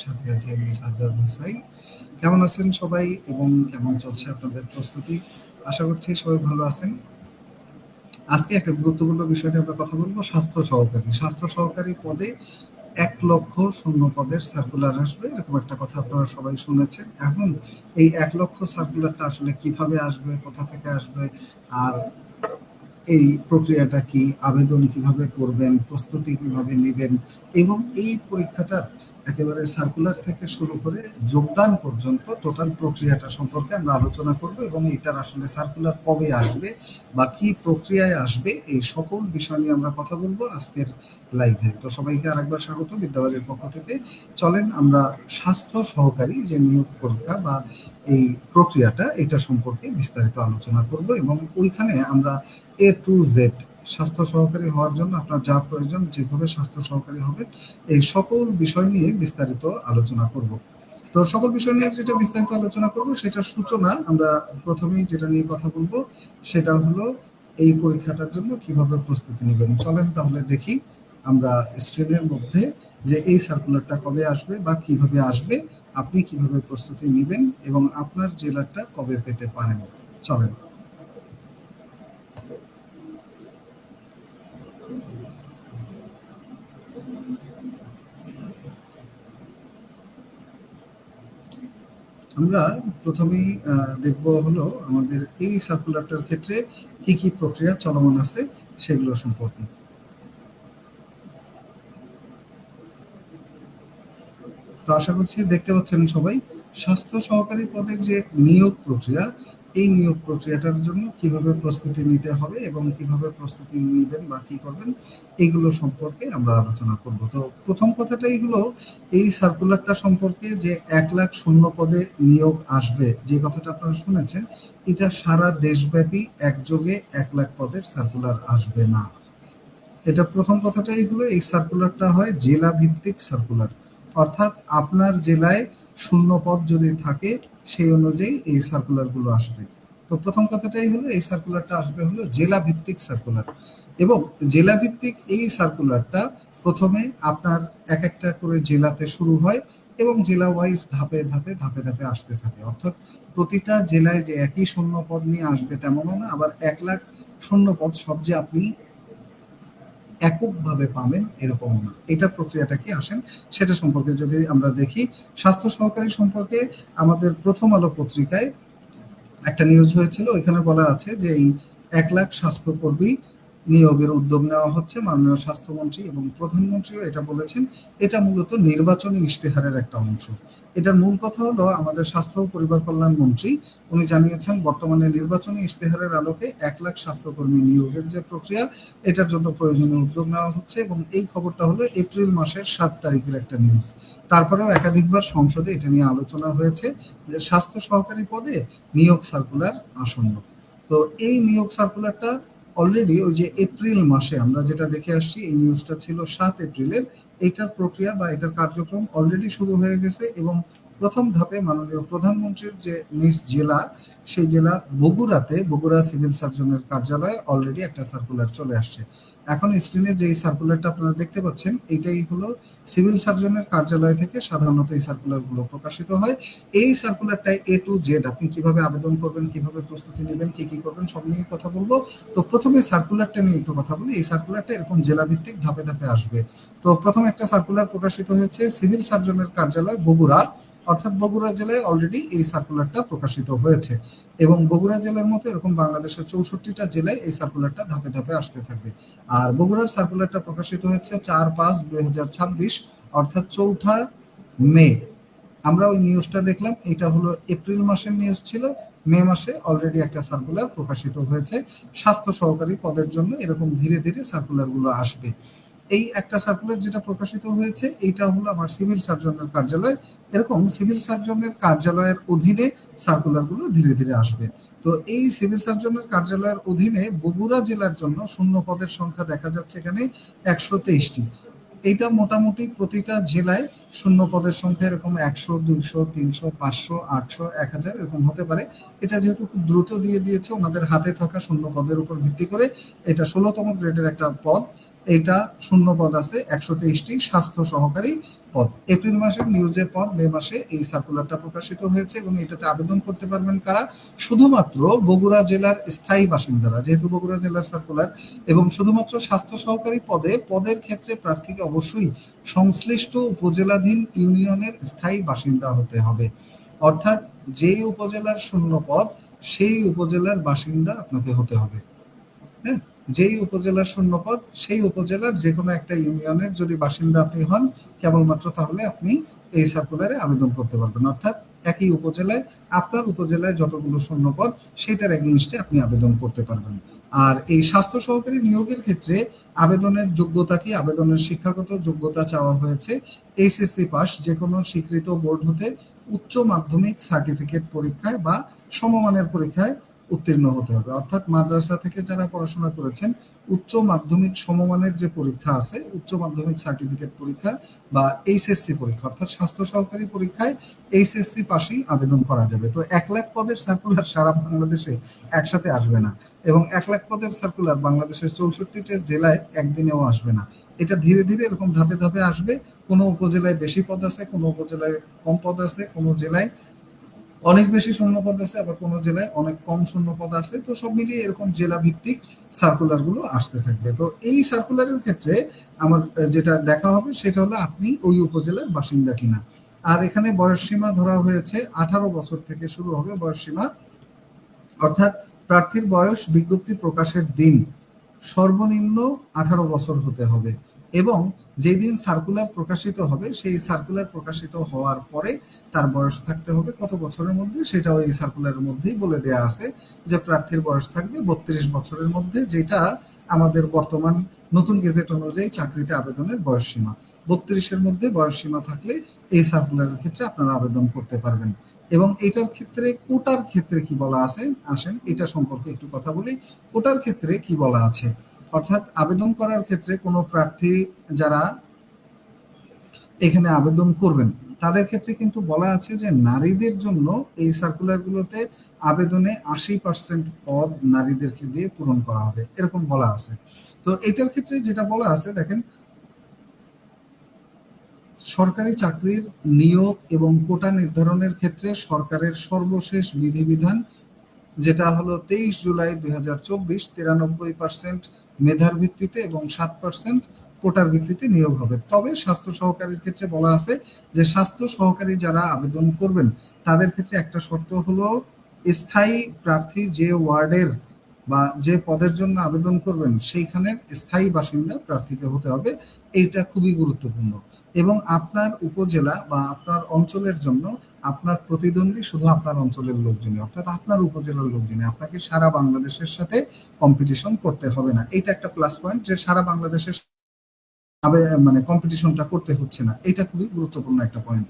সাথে আছি আমি সাজ্জাদ হোসাইন। কেমন আছেন সবাই এবং কেমন চলছে আপনাদের প্রস্তুতি? আশা করছি সবাই ভালো আছেন। আজকে একটা গুরুত্বপূর্ণ বিষয় নিয়ে আমরা কথা বলবো, স্বাস্থ্য সহকারী। স্বাস্থ্য সহকারী পদে ১,০০,০০০ শূন্য পদের সার্কুলার আসবে, এরকম একটা কথা আপনারা সবাই শুনেছেন। এখন এই ১,০০,০০০ সার্কুলারটা আসলে কিভাবে আসবে, কোথা থেকে আসবে, আর এই প্রক্রিয়াটা কি, আবেদন কিভাবে করবেন, প্রস্তুতি কিভাবে নিবেন এবং এই পরীক্ষাটার একেবারে সার্কুলার থেকে শুরু করে যোগদান পর্যন্ত টোটাল প্রক্রিয়াটা সম্পর্কে আমরা আলোচনা করব এবং এটার আসলে সার্কুলার কবে আসবে বা কি প্রক্রিয়ায় আসবে এই সকল বিষয় নিয়ে আমরা কথা বলবো আজকের লাইভে। তো সবাইকে আরেকবার স্বাগত বিদ্যাবাড়ির পক্ষ থেকে। চলেন আমরা স্বাস্থ্য সহকারী যে নিয়োগ পরীক্ষা বা এই প্রক্রিয়াটা এটা সম্পর্কে বিস্তারিত আলোচনা করব এবং ওইখানে আমরা এ টু জেড স্বাস্থ্য সহকারী হওয়ার জন্য আপনার যা প্রয়োজন, যেভাবে স্বাস্থ্য সহকারী হবেন, এই সকল বিষয় নিয়ে বিস্তারিত আলোচনা করব। তো সকল বিষয় নিয়ে যেটা বিস্তারিত আলোচনা করব সেটার সূচনা আমরা প্রথমেই যেটা নিয়ে কথা বলবো সেটা হলো এই পরীক্ষাটার জন্য কিভাবে প্রস্তুতি নেবেন। চলেন তাহলে দেখি আমরা স্ক্রিনের মধ্যে যে এই সার্কুলারটা কবে আসবে বা কিভাবে আসবে, আপনি কিভাবে প্রস্তুতি নেবেন এবং আপনার জেলাটা কবে পেতে পারেন। চলেন। আমরা প্রথমেই দেখব হলো আমাদের এই সার্কুলারটার ক্ষেত্রে কি কি প্রক্রিয়া চলমান আছে সেগুলো সম্পর্কে। তো আশা করছি দেখতে পাচ্ছেন সবাই স্বাস্থ্য সহকারী পদের যে নিয়োগ প্রক্রিয়া, এই নিয়োগ প্রক্রিয়াটার জন্য কিভাবে প্রস্তুতি নিতে হবে এবং কিভাবে প্রস্তুতি নেবেন বা কি করবেন এগুলো সম্পর্কে আমরা আলোচনা করব। তো প্রথম কথাটাই হলো এই সার্কুলারটা সম্পর্কে যে ১,০০,০০০ শূন্য পদে নিয়োগ আসবে, যে কথাটা আপনারা শুনেছেন, এটা সারা দেশব্যাপী একযোগে ১,০০,০০০ পদের সার্কুলার আসবে না। এটা প্রথম কথাটাই হলো এই সার্কুলারটা হয় জেলা ভিত্তিক সার্কুলার, অর্থাৎ আপনার জেলায় শূন্য পদ যদি থাকে সেই অনুযায়ী এই সার্কুলারগুলো আসবে। তো প্রথম কথাটাই হলো এই সার্কুলারটা আসবে হলো জেলা ভিত্তিক সার্কুলার এবং জেলা ভিত্তিক এই সার্কুলারটা প্রথমে আপনার এক একটা করে জেলাতে শুরু হয় এবং জেলা ওয়াইজ ধাপে ধাপে ধাপে ধাপে আসতে থাকে। অর্থাৎ প্রতিটা জেলায় যে একই শূন্য পদ নিয়ে আসবে তেমনও না, আবার ১,০০,০০০ শূন্য পদ সব যে আপনি এককভাবে পাবেন এরকমও না। এটার প্রক্রিয়াটা কি আসেন সেটা সম্পর্কে যদি আমরা দেখি, স্বাস্থ্য সহকারী সম্পর্কে আমাদের প্রথম আলো পত্রিকায় একটা নিউজ হয়েছিল। ওইখানে বলা আছে যে এই ১,০০,০০০ স্বাস্থ্যকর্মী নিয়োগের উদ্যোগ নেওয়া হচ্ছে। মাননীয় স্বাস্থ্যমন্ত্রী এবং প্রধানমন্ত্রীও এটা বলেছেন। এটা মূলত নির্বাচনী ইশতেহারের একটা অংশ। এটার মূল কথা হলো আমাদের স্বাস্থ্য ও পরিবার কল্যাণ মন্ত্রী উনি জানিয়েছেন বর্তমানে নির্বাচনী ইশতেহারের আলোকে ১,০০,০০০ স্বাস্থ্যকর্মী নিয়োগের যে প্রক্রিয়া এটার জন্য প্রয়োজনীয় উদ্যোগ নেওয়া হচ্ছে এবং এই খবরটা হলো এপ্রিল মাসের ৭ তারিখের একটা নিউজ। তারপরেও একাধিকবার সংসদে এটা নিয়ে আলোচনা হয়েছে যে স্বাস্থ্য সহকারী পদে নিয়োগ সার্কুলার আসন্ন। তো এই নিয়োগ সার্কুলারটা অলরেডি ওই যে এপ্রিল মাসে আমরা যেটা দেখে আসছি, এই নিউজটা ছিল ৭ এপ্রিলের। এইটার প্রক্রিয়া বা এটার কার্যক্রম অলরেডি শুরু হয়ে গেছে এবং প্রথম ধাপে মাননীয় প্রধানমন্ত্রীর যে নিজ জেলা, সেই জেলা বগুড়াতে বগুড়া সিভিল সার্জনের কার্যালয়ে অলরেডি একটা সার্কুলার চলে আসছে। এখন স্ক্রিনে যে সার্কুলারটা আপনারা দেখতে পাচ্ছেন এইটাই হলো সিভিল সার্জনের কার্যালয় থেকে সাধারণত এই সার্কুলারগুলো প্রকাশিত হয়। এই সার্কুলারটায় এ টু জেড আপনি কিভাবে আবেদন করবেন, কিভাবে প্রস্তুতি নেবেন, কি কি করবেন সব নিয়ে কথা বলবো। তো প্রথমে সার্কুলারটা নিয়ে একটু কথা বলি। এই সার্কুলারটা এরকম জেলা ভিত্তিক ধাপে ধাপে আসবে। তো প্রথম একটা সার্কুলার প্রকাশিত হয়েছে সিভিল সার্জনের কার্যালয় বগুড়া, অর্থাৎ বগুড়া জেলায় অলরেডি এই সার্কুলারটা প্রকাশিত হয়েছে এবং বগুড়া জেলার মতো এরকম বাংলাদেশের ৬৪টা জেলায় এই সার্কুলারটা ধাপে ধাপে আসতে থাকবে। আর বগুড়ার সার্কুলারটা প্রকাশিত হয়েছে ৪/৫/২০২৬, অর্থাৎ ৪ঠা মে। আমরা ওই নিউজটা দেখলাম, এটা হলো এপ্রিল মাসের নিউজ ছিল। মে মাসে অলরেডি একটা সার্কুলার প্রকাশিত হয়েছে স্বাস্থ্য সহকারী পদের জন্য। এরকম ধীরে ধীরে সার্কুলারগুলো আসবে। এই একটা সার্কুলার যেটা প্রকাশিত হয়েছে এইটা হলো আমার সিভিল সার্জনের কার্যালয়। এরকম সিভিল সার্জনের কার্যালয়ের অধীনে সার্কুলারগুলো ধীরে ধীরে আসবে। তো এই সিভিল সার্জনের কার্যালয়ের অধীনে বগুড়া জেলার জন্য শূন্য পদের সংখ্যা দেখা যাচ্ছে এখানে ১২৩টি। এইটা মোটামুটি প্রতিটা জেলায় শূন্য পদের সংখ্যা এরকম ১০০, ২০০, ৩০০, ৫০০, ৮০০, ১,০০০ এরকম হতে পারে। এটা যেহেতু খুব দ্রুত দিয়ে দিয়েছে ওনাদের হাতে থাকা শূন্য পদের উপর ভিত্তি করে, এটা ১৬তম গ্রেডের একটা পদ এটা শূন্য পদ আছে 123টি স্বাস্থ্য সহকারী পদ। এপ্রিল মাসের নিউজের পর মে মাসে এই সার্কুলারটা প্রকাশিত হয়েছে এবং এটাতে আবেদন করতে পারবেন কারা? শুধুমাত্র বগুড়া জেলার স্থায়ী বাসিন্দারা, যেহেতু বগুড়া জেলার সার্কুলার, এবং শুধুমাত্র স্বাস্থ্য সহকারী পদের ক্ষেত্রে প্রার্থীকে অবশ্যই সংশ্লিষ্ট উপজেলাধীন ইউনিয়নের স্থায়ী বাসিন্দা হতে হবে। অর্থাৎ যেই উপজেলার শূন্য পদ সেই উপজেলার বাসিন্দা আপনাকে হতে হবে। হ্যাঁ, যেই উপজেলার শূন্য পদ সেই উপজেলার যে কোনো একটা ইউনিয়নের যদি বাসিন্দা আপনি হন, কেবলমাত্র তাহলে আপনি এই সার্কুলারে আবেদন করতে পারবেন। অর্থাৎ একই উপজেলায় আপনার উপজেলায় যতগুলো শূন্য পদ সেটার এগেইনস্টে আপনি আবেদন করতে পারবেন। আর এই স্বাস্থ্য সহকারী নিয়োগের ক্ষেত্রে আবেদনের যোগ্যতা কি? আবেদনের শিক্ষাগত যোগ্যতা চাওয়া হয়েছে এইচএসসি পাস যে কোনো স্বীকৃত বোর্ড হতে উচ্চ মাধ্যমিক সার্টিফিকেট পরীক্ষায় বা সমমানের পরীক্ষায় উত্তীর্ণ হতে হবে। অর্থাৎ মাদ্রাসা থেকে যারা পড়াশোনা করেছেন উচ্চ মাধ্যমিক সমমানের যে পরীক্ষা আছে, উচ্চ মাধ্যমিক সার্টিফিকেট পরীক্ষা বা এইচএসসি পরীক্ষা, অর্থাৎ স্বাস্থ্য সহকারী পরীক্ষায় এইচএসসি পাশেই আবেদন করা যাবে। তো 1,00,000 পদের সার্কুলার সারা বাংলাদেশে একসাথে আসবে না, এবং 1,00,000 পদের সার্কুলার বাংলাদেশের 64টি জেলায় একদিনেও আসবে না। এটা ধীরে ধীরে এরকম ধাপে ধাপে আসবে। কোনো উপজেলায় বেশি পদ আছে, কোনো উপজেলায় কম পদ আছে, কোনো জেলায় অনেক বেশি শূন্যপদ আছে, আবার কোনো জেলায় অনেক কম শূন্যপদ আছে। তো সব মিলিয়ে এরকম জেলা ভিত্তিক সার্কুলার গুলো আসতে থাকবে। তো এই সার্কুলারের ক্ষেত্রে আমার যেটা দেখা হবে সেটা হলো আপনি ওই উপজেলার বাসিন্দা কিনা। আর এখানে বয়স সীমা ধরা হয়েছে 18 বছর থেকে শুরু হবে বয়স সীমা। অর্থাৎ প্রার্থীর বয়স বিজ্ঞপ্তি প্রকাশের দিন সর্বনিম্ন 18 বছর হতে হবে, এবং যেদিন সার্কুলার প্রকাশিত হবে সেই সার্কুলার প্রকাশিত হওয়ার পরে তার বয়স থাকতে হবে কত বছরের মধ্যে, সেটাও এই সার্কুলারের মধ্যেই বলে দেয়া আছে যে প্রার্থীর বয়স থাকবে 32 বছরের মধ্যে, যেটা আমাদের বর্তমান নতুন গেজেট অনুযায়ী চাকরিতে আবেদনের বয়স সীমা। 32-এর মধ্যে বয়স সীমা থাকলে এই সার্কুলারের ক্ষেত্রে আপনারা আবেদন করতে পারবেন। এবং এটার ক্ষেত্রে কোটার ক্ষেত্রে কি বলা আছে, আসেন এটা সম্পর্কে একটু কথা বলি। কোটার ক্ষেত্রে কি বলা আছে, অর্থাৎ আবেদন করার ক্ষেত্রে কোনো প্রার্থী যারা এখানে আবেদন করবেন তাদের ক্ষেত্রে কিন্তু বলা আছে যে নারীদের জন্য এই সার্কুলারগুলোতে আবেদনে 80% পদ নারীদেরকে দিয়ে পূরণ করা হবে, এরকম বলা আছে। তো এটার ক্ষেত্রে যেটা বলা আছে দেখেন, সরকারি চাকরির নিয়োগ এবং কোটা নির্ধারণের ক্ষেত্রে সরকারের সর্বশেষ বিধিবিধান, যেটা হলো 23 জুলাই 2024, 93% মেধার ভিত্তিতে এবং 7% কোটার ভিত্তিতে নিয়োগ হবে। তবে স্বাস্থ্য সহকারীর ক্ষেত্রে বলা আছে যে স্বাস্থ্য সহকারী যারা আবেদন করবেন তাদের ক্ষেত্রে একটা শর্ত হলো স্থায়ী প্রার্থী যে ওয়ার্ডের বা যে পদের জন্য আবেদন করবেন সেইখানের স্থায়ী বাসিন্দা প্রার্থীকে হতে হবে। এইটা খুবই গুরুত্বপূর্ণ। এবং আপনার উপজেলা বা আপনার অঞ্চলের জন্য আপনার প্রতিদ্বন্দ্বী শুধু আপনার অঞ্চলের লোকজনই, অর্থাৎ আপনার উপজেলার লোকজনই, আপনাকে সারা বাংলাদেশের সাথে কম্পিটিশন করতে হবে না। এইটা একটা প্লাস পয়েন্ট যে সারা বাংলাদেশের মানে কম্পিটিশনটা করতে হচ্ছে না, এটা খুবই গুরুত্বপূর্ণ একটা পয়েন্ট।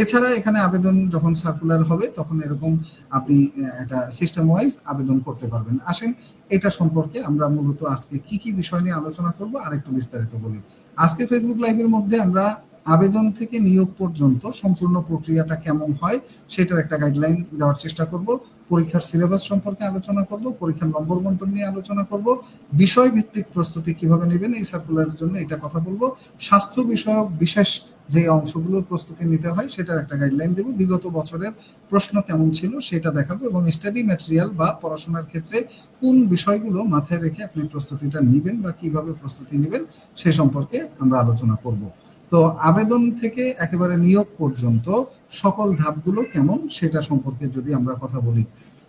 এছাড়া এখানে আবেদন যখন সার্কুলার হবে তখন এরকম আপনি একটা সিস্টেম ওয়াইজ আবেদন করতে পারবেন। আসেন এটা সম্পর্কে আমরা মূলত আজকে কি কি বিষয় নিয়ে আলোচনা করব আর একটু বিস্তারিত বলি। আজকে ফেসবুক লাইভের মধ্যে আমরা আবেদন থেকে নিয়োগ পর্যন্ত সম্পূর্ণ প্রক্রিয়াটা কেমন হয় সেটার একটা গাইডলাইন দেওয়ার চেষ্টা করব। পরীক্ষার সিলেবাস সম্পর্কে আলোচনা করব, পরীক্ষার নম্বর বন্টন নিয়ে আলোচনা করব, বিষয় ভিত্তিক প্রস্তুতি কিভাবে নেবেন এই সার্কুলারের জন্য এটা কথা বলবো, স্বাস্থ্য বিষয়ক বিশেষ যে অংশগুলোর প্রস্তুতি নিতে হয় সেটার একটা গাইডলাইন দেব, বিগত বছরের প্রশ্ন কেমন ছিল সেটা দেখাবো, এবং স্টাডি ম্যাটেরিয়াল বা পড়াশোনার ক্ষেত্রে কোন বিষয়গুলো মাথায় রেখে আপনি প্রস্তুতিটা নেবেন বা কিভাবে প্রস্তুতি নেবেন সে সম্পর্কে আমরা আলোচনা করব। তো আবেদন থেকে একেবারে নিয়োগ পর্যন্ত সকল ধাপগুলো কেমন সেটা সম্পর্কে যদি আমরা কথা বলি।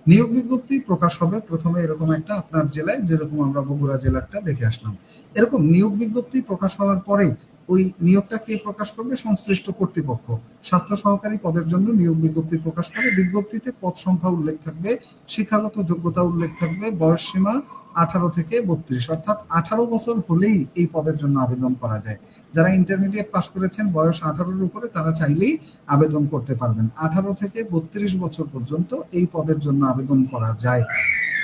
নিয়োগ বিজ্ঞপ্তি প্রকাশ হবে প্রথমে এরকম একটা আপনার জেলায়, যেরকম আমরা বগুড়া জেলারটা দেখে আসলাম। এরকম নিয়োগ বিজ্ঞপ্তি প্রকাশ হওয়ার পরে ওই নিয়োগটা কে প্রকাশ করবে? সংশ্লিষ্ট কর্তৃপক্ষ। স্বাস্থ্য সহকারী পদের জন্য নিয়োগ বিজ্ঞপ্তি প্রকাশ করে, বিজ্ঞপ্তিতে পদ সংখ্যা উল্লেখ থাকবে, শিক্ষাগত যোগ্যতা উল্লেখ থাকবে, বয়স সীমা 18 থেকে 32, অর্থাৎ 18 বছর হলেই এই পদের জন্য আবেদন করা যায়। যারা ইন্টারমিডিয়েট পাস করেছেন বয়স 18-এর উপরে তারা চাইলেই আবেদন করতে পারবেন। 18 থেকে 32 বছর পর্যন্ত এই পদের জন্য আবেদন করা যায়।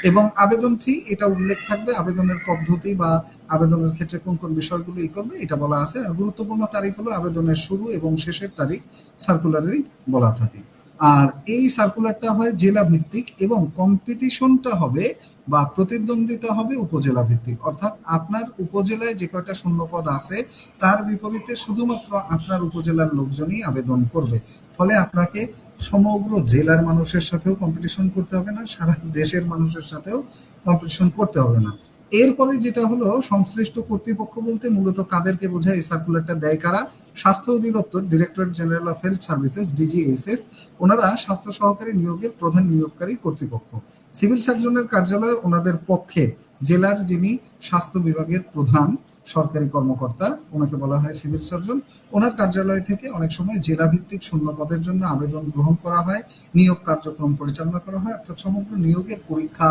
এবং আবেদন ফি এটা উল্লেখ থাকবে, আবেদনের পদ্ধতি বা আবেদনের ক্ষেত্রে কোন কোন বিষয়গুলো করবে এটা বলা আছে। আর গুরুত্বপূর্ণ তারিখ হলো আবেদনের শুরু এবং শেষের তারিখ সার্কুলারেই বলা থাকে। আর এই সার্কুলারটা হয় জেলা ভিত্তিক এবং কম্পিটিশনটা হবে বা প্রতিদ্বন্দ্বিতা হবে উপজেলা ভিত্তিক, অর্থাৎ আপনার উপজেলায় যে কয়টা শূন্যপদ আছে তার বিপরীতে শুধুমাত্র আপনার উপজেলার লোকজনই আবেদন করবে। ফলে আপনাকে সমগ্র জেলার মানুষের সাথেও কম্পিটিশন করতে হবে না, সারা দেশের মানুষের সাথেও কম্পিটিশন করতে হবে না। এরপরে যেটা হলো সংশ্লিষ্ট কর্তৃপক্ষ বলতে মূলত কাদেরকে বোঝায়, এই সার্কুলারটা দেয় কারা? স্বাস্থ্য অধিদপ্তর, directorate general of health services, DGHS, ওনারা স্বাস্থ্য সহকারী নিয়োগের প্রধান নিয়োগকারী কর্তৃপক্ষ। সিভিল সার্জনের কার্যালয় ওনাদের পক্ষে জেলার যিনি স্বাস্থ্য বিভাগের প্রধান সরকারি কর্মকর্তা, ওনাকে বলা হয় সিভিল সার্জন। ওনার কার্যালয় থেকে অনেক সময় জেলা ভিত্তিক শূন্য পদের জন্য আবেদন গ্রহণ করা হয়, নিয়োগ কার্যক্রম পরিচালনা করা হয়, অর্থাৎ সমগ্র নিয়োগের পরীক্ষা,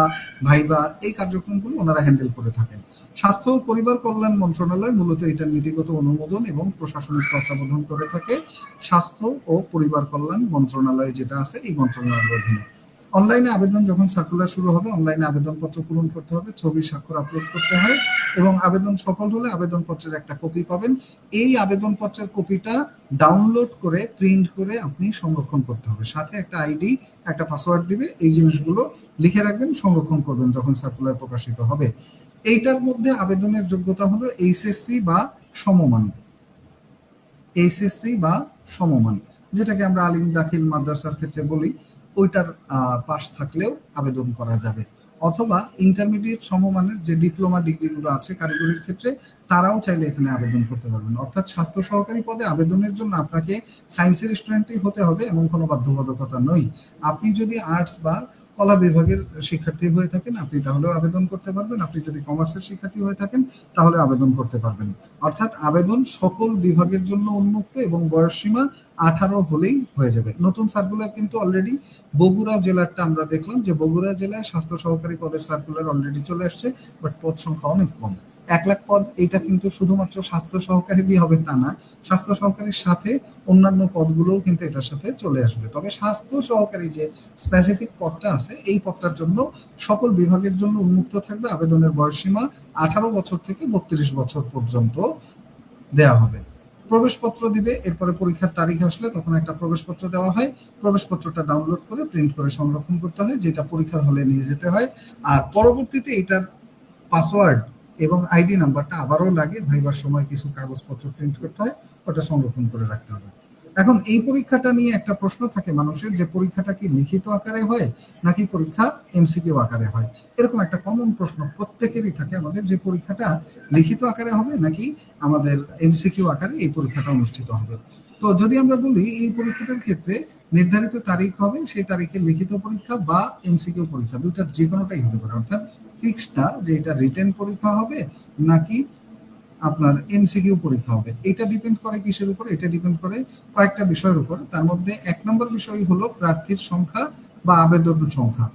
ভাইবা, এই কার্যক্রমগুলো ওনারা হ্যান্ডেল করে থাকেন। স্বাস্থ্য ও পরিবার কল্যাণ মন্ত্রণালয় মূলত এটার নীতিগত অনুমোদন এবং প্রশাসনিক তত্ত্বাবধান করে থাকে। স্বাস্থ্য ও পরিবার কল্যাণ মন্ত্রণালয় যেটা আছে এই মন্ত্রণালয়ের অধীনে। অনলাইনে আবেদন যখন সার্কুলার শুরু হবে, অনলাইনে আবেদনপত্র পূরণ করতে হবে, ছবি স্বাক্ষর আপলোড করতে হয় এবং আবেদন সফল হলে আবেদনপত্রের একটা কপি পাবেন। এই আবেদনপত্রের কপিটা ডাউনলোড করে প্রিন্ট করে আপনি সংরক্ষণ করতে হবে, সাথে একটা আইডি, একটা পাসওয়ার্ড দিবে। এই জিনিসগুলো লিখে রাখবেন, সংরক্ষণ করবেন যখন সার্কুলার প্রকাশিত হবে। এইটার মধ্যে আবেদনের যোগ্যতা হলো এইচএসসি বা সমমান, এইচএসসি বা সমমান, যেটাকে আমরা আলিম দাখিল মাদ্রাসার ক্ষেত্রে বলি, ওইটার পাস থাকলেও আবেদন করা যাবে। অথবা ইন্টারমিডিয়েট সমমানের যে ডিপ্লোমা ডিগ্রিগুলো আছে কারিগরির ক্ষেত্রে, তারাও চাইলে এখানে আবেদন করতে পারবেন। অর্থাৎ স্বাস্থ্য সহকারী পদে আবেদনের জন্য আপনাকে সায়েন্সের স্টুডেন্টই হতে হবে এমন কোনো বাধ্যবাধকতা নয়। আপনি যদি আর্টস বা কলা বিভাগের শিক্ষার্থী হয়ে থাকেন আপনি তাহলেও আবেদন করতে পারবেন, আপনি যদি কমার্সের শিক্ষার্থী হয়ে থাকেন তাহলে আবেদন করতে পারবেন। অর্থাৎ আবেদন সকল বিভাগের জন্য উন্মুক্ত এবং বয়স সীমা 18 হলেই হয়ে যাবে। নতুন সার্কুলার কিন্তু অলরেডি বগুড়া জেলারটা আমরা দেখলাম যে বগুড়া জেলায় স্বাস্থ্য সহকারী পদের সার্কুলার অলরেডি চলে আসছে, বাট পদ সংখ্যা অনেক কম, 1 লাখ পদ। এটা কিন্তু শুধুমাত্র স্বাস্থ্য সহকারী দিয়ে হবে তা না, স্বাস্থ্য সহকারীর সাথে অন্যান্য পদগুলোও কিন্তু এটার সাথে চলে আসবে। তবে স্বাস্থ্য সহকারী যে স্পেসিফিক পদটা আছে এই পদটার জন্য সকল বিভাগের জন্য উন্মুক্ত থাকবে। আবেদনের বয়সসীমা 18 বছর থেকে 32 বছর পর্যন্ত দেয়া হবে। প্রবেশপত্র দিবে, এরপরে পরীক্ষার তারিখ আসলে তখন একটা প্রবেশপত্র দেওয়া হয়। প্রবেশপত্রটা ডাউনলোড করে প্রিন্ট করে সংরক্ষণ করতে হয়, যেটা পরীক্ষার হলে নিয়ে যেতে হয়। আর পরবর্তীতে এটার পাসওয়ার্ড এবং আইডি নাম্বারটা আবারও লাগে, ভাইবার সময় কিছু কাগজপত্র প্রিন্ট করতে হয়, ওটা সংরক্ষণ করে রাখতে হবে। এখন এই পরীক্ষাটা নিয়ে একটা প্রশ্ন থাকে মানুষের যে পরীক্ষাটা কি লিখিত আকারে হয় নাকি পরীক্ষা এমসিকিউ আকারে হয়। এরকম একটা কমন প্রশ্ন প্রত্যেকেরই থাকে আমাদের, যে পরীক্ষাটা লিখিত আকারে হবে নাকি আমাদের এমসিকিউ আকারে এই পরীক্ষাটা অনুষ্ঠিত হবে। তো যদি আমরা বলি এই পরীক্ষাটার ক্ষেত্রে নির্ধারিত তারিখ হবে, সেই তারিখে লিখিত পরীক্ষা বা এমসিকিউ পরীক্ষা দুইটার যে কোনোটাই হতে পারে। অর্থাৎ ফিক্সড না যে এটা রিটেন পরীক্ষা হবে নাকি আপনার এমসিকিউ পরীক্ষা হবে। এটা ডিপেন্ড করে কিসের উপর? এটা ডিপেন্ড করে কয়েকটা বিষয়ের উপর। তার মধ্যে 1 নম্বর বিষয় হলো প্রার্থীর সংখ্যা বা আবেদন সংখ্যা।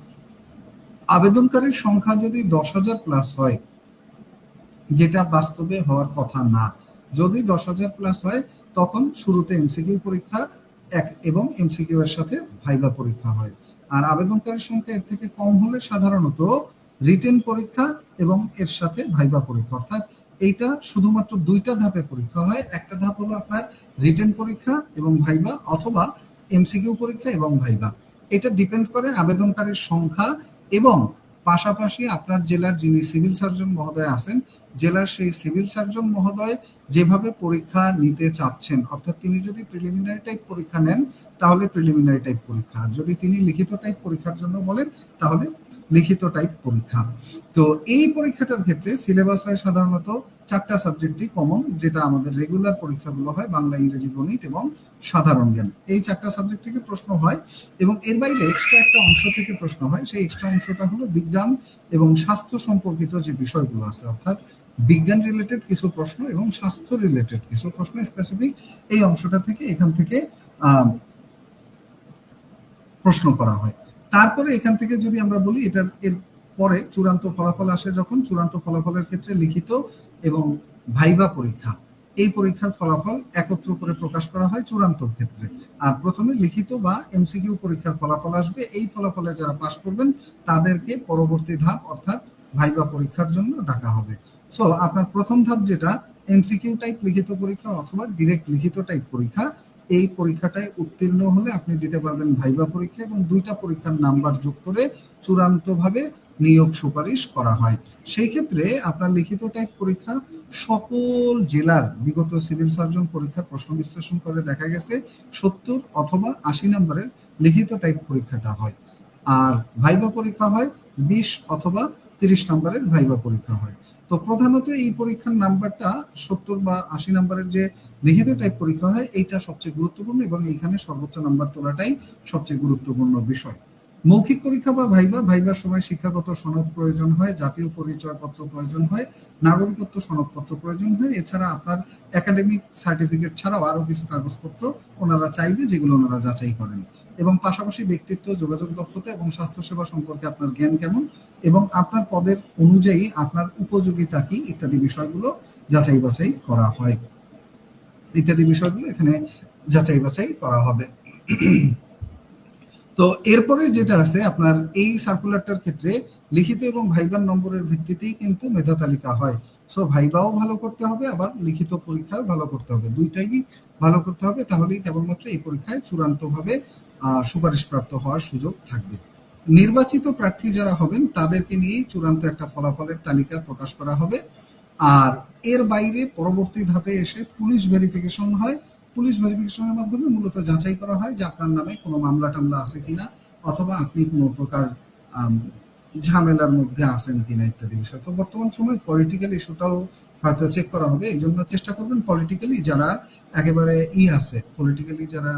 আবেদনকারীর সংখ্যা যদি 10,000 প্লাস হয়, যেটা বাস্তবে হওয়ার কথা না, যদি 10,000 প্লাস হয় তখন শুরুতে এমসিকিউ পরীক্ষা এবং এমসিকিউ এর সাথে ভাইবা পরীক্ষা হয়। আর আবেদনকারীর সংখ্যা এর থেকে কম হলে সাধারণত রিটেন পরীক্ষা এবং এর সাথে ভাইবা পরীক্ষা, অর্থাৎ এইটা শুধুমাত্র 2টা ধাপে পরীক্ষা হয়। একটা ধাপ হলো আপনার রিটেন পরীক্ষা এবং ভাইবা, অথবা এমসিকিউ পরীক্ষা এবং ভাইবা। এটা ডিপেন্ড করে আবেদনকারীর সংখ্যা এবং পাশাপাশি আপনার জেলার যিনি সিভিল সার্জন মহোদয় আছেন, জেলার সেই সিভিল সার্জন মহোদয় যেভাবে পরীক্ষা নিতে চাচ্ছেন, অর্থাৎ তিনি যদি প্রিলিমিনারি টাইপ পরীক্ষা নেন তাহলে প্রিলিমিনারি টাইপ পরীক্ষা, যদি তিনি লিখিত টাইপ পরীক্ষার জন্য বলেন তাহলে লিখিত টাইপ পরীক্ষা। তো এই পরীক্ষাটার ক্ষেত্রে সিলেবাস হয় সাধারণত 4টা সাবজেক্টই কমন, যেটা আমাদের রেগুলার পরীক্ষাগুলো হয়, বাংলা, ইংরেজি, গণিত এবং সাধারণ জ্ঞান। এই 4টা সাবজেক্ট থেকে প্রশ্ন হয় এবং এর বাইরে এক্সট্রা একটা অংশ থেকে প্রশ্ন হয়। সেই এক্সট্রা অংশটা হলো বিজ্ঞান এবং স্বাস্থ্য সম্পর্কিত যে বিষয়গুলো আছে, অর্থাৎ বিজ্ঞান রিলেটেড কিছু প্রশ্ন এবং স্বাস্থ্য রিলেটেড কিছু প্রশ্ন স্পেসিফিক এই অংশটা থেকে এখান থেকে প্রশ্ন করা হয়। তারপরে এখান থেকে যদি আমরা বলি এটার এর পরে চূড়ান্ত ফলাফল আসে, যখন চূড়ান্ত ফলাফলের ক্ষেত্রে লিখিত এবং ভাইবা পরীক্ষা, এই পরীক্ষার ফলাফল একত্র করে প্রকাশ করা হয় চূড়ান্তর ক্ষেত্রে। আর প্রথমে লিখিত বা এমসিকিউ পরীক্ষার ফলাফল আসবে, এই ফলাফলে যারা পাস করবেন তাদেরকে পরবর্তী ধাপ অর্থাৎ ভাইবা পরীক্ষার জন্য ডাকা হবে। সো আপনার প্রথম ধাপ যেটা এমসিকিউ টাইপ লিখিত পরীক্ষা অথবা ডিরেক্ট লিখিত টাইপ পরীক্ষা, এই পরীক্ষাটায় উত্তীর্ণ হলে আপনি দিতে পারবেন ভাইবা পরীক্ষা, এবং 2টা পরীক্ষার নাম্বার যোগ করে চূড়ান্তভাবে নিয়োগ সুপারিশ করা হয়। সেই ক্ষেত্রে আপনার লিখিত টাইপ পরীক্ষা সকল জেলার বিগত সিভিল সার্জন পরীক্ষার প্রশ্ন বিশ্লেষণ করে দেখা গেছে 70 অথবা 80 নম্বরের লিখিত টাইপ পরীক্ষাটা হয়, আর ভাইবা পরীক্ষা হয় 20 অথবা 30 নম্বরের ভাইবা পরীক্ষা হয়। তো প্রধানত এই পরীক্ষার নাম্বারটা 70 বা 80 নম্বরের যে লিখিত টাইপ পরীক্ষা হয় এইটা সবচেয়ে গুরুত্বপূর্ণ, এবং এইখানে সর্বোচ্চ নাম্বার তোলাটাই সবচেয়ে গুরুত্বপূর্ণ বিষয়। মৌখিক পরীক্ষা বা ভাইবার সময় শিক্ষাগত সনদ প্রয়োজন হয়, জাতীয় পরিচয়পত্র প্রয়োজন হয়, নাগরিকত্ব সনদপত্র প্রয়োজন হয়, এছাড়া আপনার একাডেমিক সার্টিফিকেট ছাড়াও আরো কিছু কাগজপত্র ওনারা চাইবে, যেগুলো ওনারা যাচাই করেন। এবং পাশাপাশি ব্যক্তিত্ব, যোগাযোগ দক্ষতা এবং স্বাস্থ্যসেবা সম্পর্কে আপনার জ্ঞান কেমন এবং আপনার পদের অনুযায়ী আপনার উপযোগিতা কি ইত্যাদি বিষয়গুলো যাচাই বাছাই করা হয়। ইত্যাদি বিষয়গুলো এখানে যাচাই বাছাই করা হবে। তো এরপরে যেটা আছে আপনার এই সার্কুলারটার ক্ষেত্রে লিখিত এবং ভাইবার নম্বরের ভিত্তিতেই কিন্তু মেধা তালিকা হয়। সো ভাইবাও ভালো করতে হবে, আবার লিখিত পরীক্ষাও ভালো করতে হবে, দুইটাই ভালো করতে হবে, তাহলেই কেবলমাত্র এই পরীক্ষায় চূড়ান্তভাবে সুপারিশপ্রাপ্ত হওয়ার সুযোগ থাকবে। নির্বাচিত প্রার্থী যারা হবেন তাদেরকে নিয়েই চূড়ান্ত একটা ফলাফলের তালিকা প্রকাশ করা হবে। আর এর বাইরে পরবর্তী ধাপে এসে পুলিশ ভেরিফিকেশন হয়। পুলিশ ভেরিফিকেশনের মাধ্যমে মূলত যাচাই করা হয় যে আপনার নামে কোনো মামলা টামলা আছে কিনা, অথবা আপনি কোনো প্রকার ঝামেলার মধ্যে আছেন কিনা ইত্যাদি বিষয়। তো বর্তমান সময় পলিটিক্যাল ইস্যুটাও হয়তো চেক করা হবে, এই জন্য চেষ্টা করবেন পলিটিক্যালি যারা একেবারে আছে, পলিটিক্যালি যারা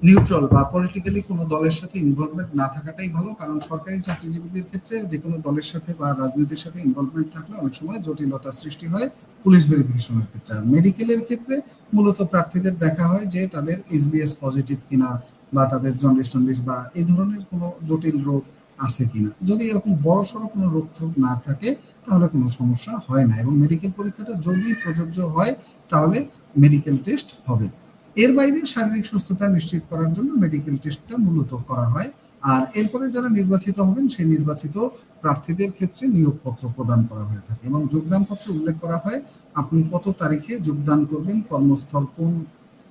নিউট্রাল বা পলিটিক্যালি কোনো দলের সাথে ইনভলভমেন্ট না থাকাটাই ভালো, কারণ সরকারি চাকরিজীবীদের ক্ষেত্রে যে কোনো দলের সাথে বা রাজনীতির সাথে ইনভলভমেন্ট থাকলে অনেক সময় জটিলতার সৃষ্টি হয় পুলিশ ভেরিফিকেশনের ক্ষেত্রে। আর মেডিকেলের ক্ষেত্রে মূলত প্রার্থীদের দেখা হয় যে তাদের এইচবিএস পজিটিভ কিনা, বা তাদের জন্ডিস টন্ডিস বা এই ধরনের কোনো জটিল রোগ আছে কিনা। যদি এরকম বড় সড়ো কোনো রোগ না থাকে তাহলে কোনো সমস্যা হয় না, এবং মেডিকেল পরীক্ষাটা যদি প্রযোজ্য হয় তাহলে মেডিকেল টেস্ট হবে। এর বাইরে শারীরিক সুস্থতা নিশ্চিত করার জন্য মেডিকেল টেস্টটা মূলত করা হয়। আর এরপরে যারা নির্বাচিত হবেন সেই নির্বাচিত প্রার্থীদের ক্ষেত্রে নিয়োগপত্র প্রদান করা হয়ে থাকে, এবং যোগদান পত্রে উল্লেখ করা হয় আপনি কত তারিখে যোগদান করবেন, কর্মস্থল কোন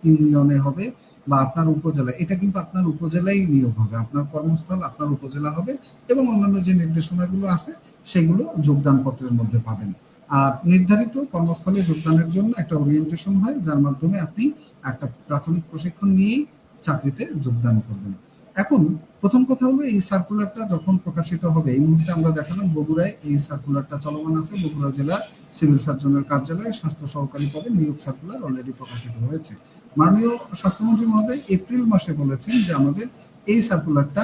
ইউনিয়নে হবে বা আপনার উপজেলা, এটা কিন্তু আপনার উপজেলায় নিয়োগ হবে, আপনার কর্মস্থল আপনার উপজেলা হবে, এবং অন্যান্য যে নির্দেশনাগুলো আছে সেগুলো যোগদান পত্রের মধ্যে পাবেন। আর নির্ধারিত কর্মস্থলে যোগদানের জন্য একটা ওরিয়েন্টেশন হয়, যার মাধ্যমে আপনি একটা প্রাথমিক প্রশিক্ষণ নিয়েই চাকরিতে যোগদান করবেন। এখন প্রথম কথা হলো এই সার্কুলারটা যখন প্রকাশিত হবে, এই মুহূর্তে আমরা দেখালাম বগুড়ায় এই সার্কুলারটা চলমান আছে, বগুড়া জেলা সিভিল সার্জনের কার্যালয়ে স্বাস্থ্য সহকারী পদে নিয়োগ সার্কুলার অলরেডি প্রকাশিত হয়েছে। মাননীয় স্বাস্থ্যমন্ত্রী মহোদয় এপ্রিল মাসে বলেছেন যে আমাদের এই সার্কুলারটা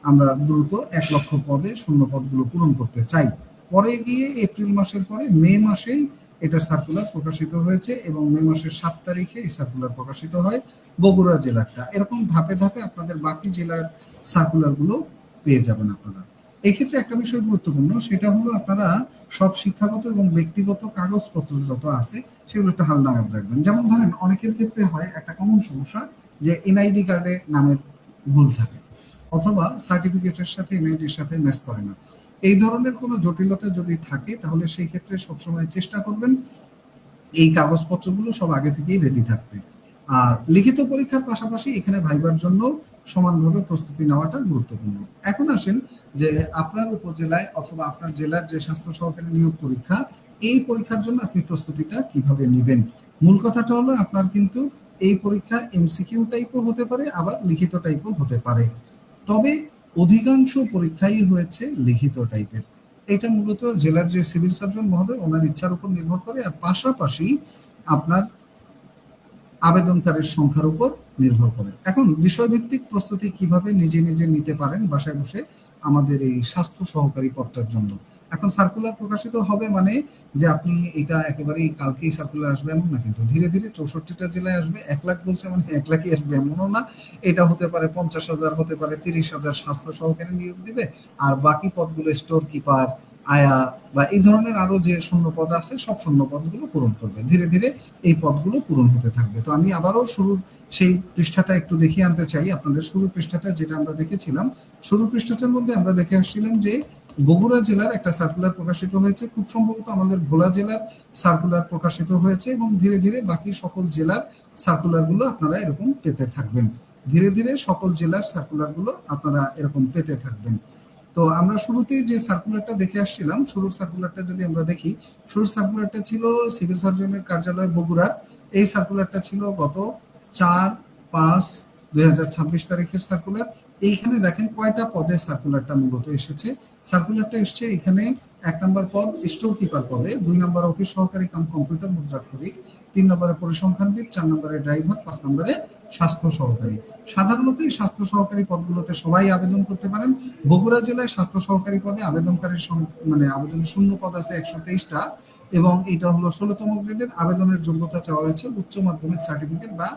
আমরা দ্রুত 1,00,000 পদে শূন্য পদগুলো পূরণ করতে চাই। পরে গিয়ে এপ্রিল মাসের পরে মে মাসেই এটা সার্কুলার প্রকাশিত হয়েছে, এবং মে মাসের 7 তারিখে এই সার্কুলার প্রকাশিত হয় বগুড়া জেলারটা। এরকম ধাপে ধাপে আপনাদের বাকি জেলার সার্কুলারগুলো পেয়ে যাবেন আপনারা। এক্ষেত্রে একটা বিষয় গুরুত্বপূর্ণ, সেটা হলো আপনারা সব শিক্ষাগত এবং ব্যক্তিগত কাগজপত্র যত আছে সেগুলো একটা হালনাগাদ রাখবেন। যেমন ধরেন অনেকের ক্ষেত্রে হয় একটা কমন সমস্যা যে এনআইডি কার্ডে নামের ভুল থাকে, অথবা সার্টিফিকেটের সাথে এনআইডির সাথে ম্যাচ করে না। এই ধরনের কোনো জটিলতা যদি থাকে তাহলে সেই ক্ষেত্রে সবসময় চেষ্টা করবেন এই কাগজপত্রগুলো সব আগে থেকেই রেডি থাকতে। আর লিখিত পরীক্ষার পাশাপাশি এখানে ভাইবার জন্য সমানভাবে প্রস্তুতি নেওয়াটা গুরুত্বপূর্ণ। এখন আসেন যে আপনার উপজেলায় অথবা আপনার জেলার যে স্বাস্থ্য সহকারী নিয়োগ পরীক্ষা, এই পরীক্ষার জন্য আপনি প্রস্তুতিটা কিভাবে নেবেন। মূল কথাটা হলো আপনার কিন্তু এই পরীক্ষা এমসিকিউ টাইপও হতে পারে, আবার লিখিত টাইপও হতে পারে, তবে অধিকাংশ পরীক্ষাই হয়েছে লিখিত টাইপের। এটা মূলত জেলার যে সিভিল সার্জন মহোদয় ওনার ইচ্ছার উপর নির্ভর করে, আর পাশাপাশি আপনার আবেদনকারীর সংখ্যার উপর নির্ভর করে। এখন বিষয়ভিত্তিক প্রস্তুতি কিভাবে নিজে নিজে নিতে পারেন বাসায় বসে আমাদের এই স্বাস্থ্য সহকারী পদটার জন্য। এখন সার্কুলার প্রকাশিত হবে মানে যে আপনি এটা একেবারেই কালকেই সার্কুলার আসবে এমন না, কিন্তু ধীরে ধীরে 64টা জেলায় আসবে। 1,00,000 বলছে মানে 1,00,000ই আসবে এমনও না। এটা হতে পারে 50,000, হতে পারে 30,000 স্বাস্থ্য সহকারী নিয়োগ দিবে, আর বাকি পদগুলো স্টোর কিপার, আয়া বা এই ধরনের আরো যে শূন্য পদ আছে সব শূন্য পদগুলো পূরণ করবে। ধীরে ধীরে এই পদগুলো পূরণ হতে থাকবে। তো আমি আবারও শুরুর সেই পৃষ্ঠাটা একটু দেখিয়ে আনতে চাই আপনাদের। শুরুর পৃষ্ঠাটা যেটা আমরা দেখেছিলাম, শুরুর পৃষ্ঠাটার মধ্যে আমরা দেখে আসছিলাম যে বগুড়া জেলার একটা সার্কুলার প্রকাশিত হয়েছে, খুব সম্ভবত আমাদের ভোলা জেলার সার্কুলার প্রকাশিত হয়েছে, এবং ধীরে ধীরে বাকি সকল জেলার সার্কুলারগুলো আপনারা এরকম পেতে থাকবেন। ধীরে ধীরে সকল জেলার সার্কুলারগুলো আপনারা এরকম পেতে থাকবেন। তো আমরা শুরুতেই যে সার্কুলারটা দেখে আসছিলাম, শুরুর সার্কুলারটা যদি আমরা দেখি, শুরুর সার্কুলারটা ছিল সিভিল সার্জনের কার্যালয় বগুড়ার। এই সার্কুলারটা ছিল গত 4/5/2026 তারিখের সার্কুলার। এইখানে দেখেন কয়টা পদে সার্কুলারটা মূলত এসেছে। সার্কুলারটা এসছে এখানে 1 নম্বর পদ স্টোর কিপার পদে, 2 নম্বর অফিস সহকারী কাম কম্পিউটার মুদ্রাক্ষরিক, 3 নম্বরে পরিসংখ্যানবিদ, 4 নম্বরে ড্রাইভার, 5 নম্বরে স্বাস্থ্য সহকারী। সাধারণত এই স্বাস্থ্য সহকারী পদগুলোতে সবাই আবেদন করতে পারেন। বগুড়া জেলায় স্বাস্থ্য সহকারী পদে আবেদনকারীর মানে আবেদনের শূন্য পদ আছে 123টা, এবং এটা হলো 16তম গ্রেডের। আবেদনের যোগ্যতা চাওয়া হয়েছে উচ্চ মাধ্যমিক সার্টিফিকেট বা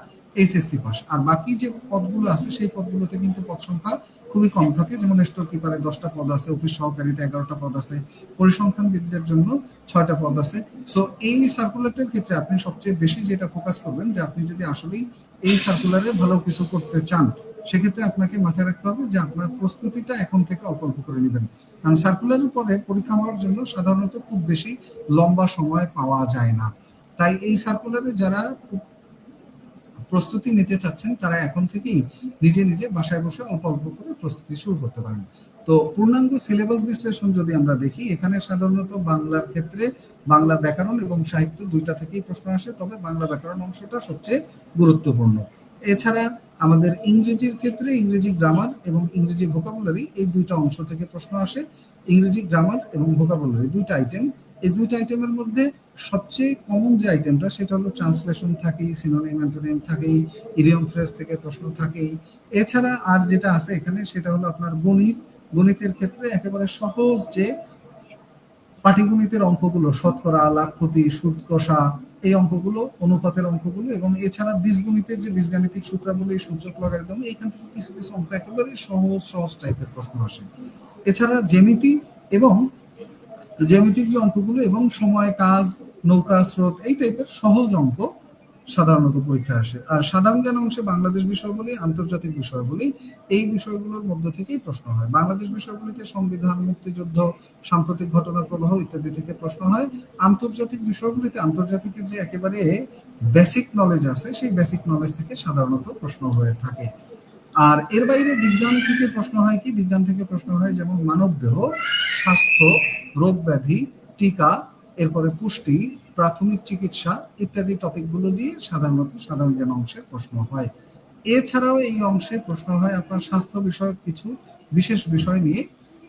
এসএসসি পাস। আর বাকি যে পদগুলো আছে সেই পদগুলোতে কিন্তু পদ সংখ্যা খুবই কম থাকে, যেমন স্টোর কিপারে 10টা পদ আছে, অফিস সহকারীতে 11টা পদ আছে, পরিসংখ্যানবিদদের জন্য 6টা পদ আছে। সো এই সার্কুলারটার ক্ষেত্রে আপনি সবচেয়ে বেশি যেটা ফোকাস করবেন, যে আপনি যদি আসলেই এই সার্কুলারে ভালো কিছু করতে চান, সেক্ষেত্রে আপনাকে মাথায় রাখতে হবে যে আপনার প্রস্তুতিটা এখন থেকে অল্প অল্প করে নেবেন। কারণ সার্কুলারের পরে পরীক্ষা হওয়ার জন্য সাধারণত খুব বেশি লম্বা সময় পাওয়া যায় না। তাই এই সার্কুলারে যারা প্রস্তুতি নিতে চাচ্ছেন তারা এখন থেকেই নিজে নিজে বাসায় বসে অল্প অল্প করে প্রস্তুতি শুরু করতে পারেন। তো পূর্ণাঙ্গ সিলেবাস বিশ্লেষণ যদি আমরা দেখি, এখানে সাধারণত বাংলার ক্ষেত্রে বাংলা ব্যাকরণ এবং সাহিত্য দুইটা থেকেই প্রশ্ন আসে, তবে বাংলা ব্যাকরণ অংশটা সবচেয়ে গুরুত্বপূর্ণ। এছাড়া আমাদের ইংরেজির ক্ষেত্রে ইংরেজি গ্রামার এবং ইংরেজি ভোকাবুলারি, এই দুইটা অংশ থেকে প্রশ্ন আসে। ইংরেজি গ্রামার এবং ভোকাবুলারি দুইটা আইটেম, এই দুইটা আইটেমের মধ্যে সবচেয়ে কমন যে আইটেমটা সেটা হলো ট্রান্সলেশন থাকেই, সিনোনিম অ্যান্টোনিম থাকেই, ইডিয়ম ফ্রেজ থেকে প্রশ্ন থাকেই। এছাড়া আর যেটা আছে এখানে সেটা হলো আপনার গণিত। গণিতের ক্ষেত্রে একেবারে সহজ যে পাটিগণিতের অঙ্কগুলো, শতকরা, লাভ ক্ষতি, সুদ কষা, এই অঙ্কগুলো, অনুপাতের অঙ্কগুলো, এবং এছাড়া বীজগণিতের যে বীজগাণিতিক সূত্রাবলী, সূচক, লগারিদম, এইখান থেকে কিছু কিছু অঙ্ক একেবারে সহজ সহজ টাইপের প্রশ্ন আসে। এছাড়া জ্যামিতি এবং জ্যামিতিক যে অঙ্কগুলো এবং সময়, কাজ, নৌকা, স্রোত, এই টাইপের সহজ অঙ্ক সাধারণত পরীক্ষায় আসে। আর সাধারণ জ্ঞান অংশে বাংলাদেশ বিষয়বলী, আন্তর্জাতিক বিষয়বলী, এই বিষয়গুলোর মধ্য থেকেই প্রশ্ন হয়। বাংলাদেশ বিষয়গুলিতে সংবিধান, মুক্তিযুদ্ধ, সাম্প্রতিক ঘটনার প্রবাহ ইত্যাদি থেকে প্রশ্ন হয়। আন্তর্জাতিক বিষয়গুলিতে আন্তর্জাতিকের যে একেবারে বেসিক নলেজ আছে, সেই বেসিক নলেজ থেকে সাধারণত প্রশ্ন হয়ে থাকে। আর এর বাইরে বিজ্ঞান থেকে প্রশ্ন হয় কি, বিজ্ঞান থেকে প্রশ্ন হয় যেমন মানবদেহ, স্বাস্থ্য, রোগ ব্যাধি, টিকা, এরপরে পুষ্টি, প্রাথমিক চিকিৎসা ইত্যাদি টপিকগুলো দিয়ে সাধারণত সাধারণ জ্ঞান অংশের প্রশ্ন হয়। এছাড়াও এই অংশে প্রশ্ন হয় আপনার স্বাস্থ্য বিষয়ক কিছু বিশেষ বিষয় নিয়ে,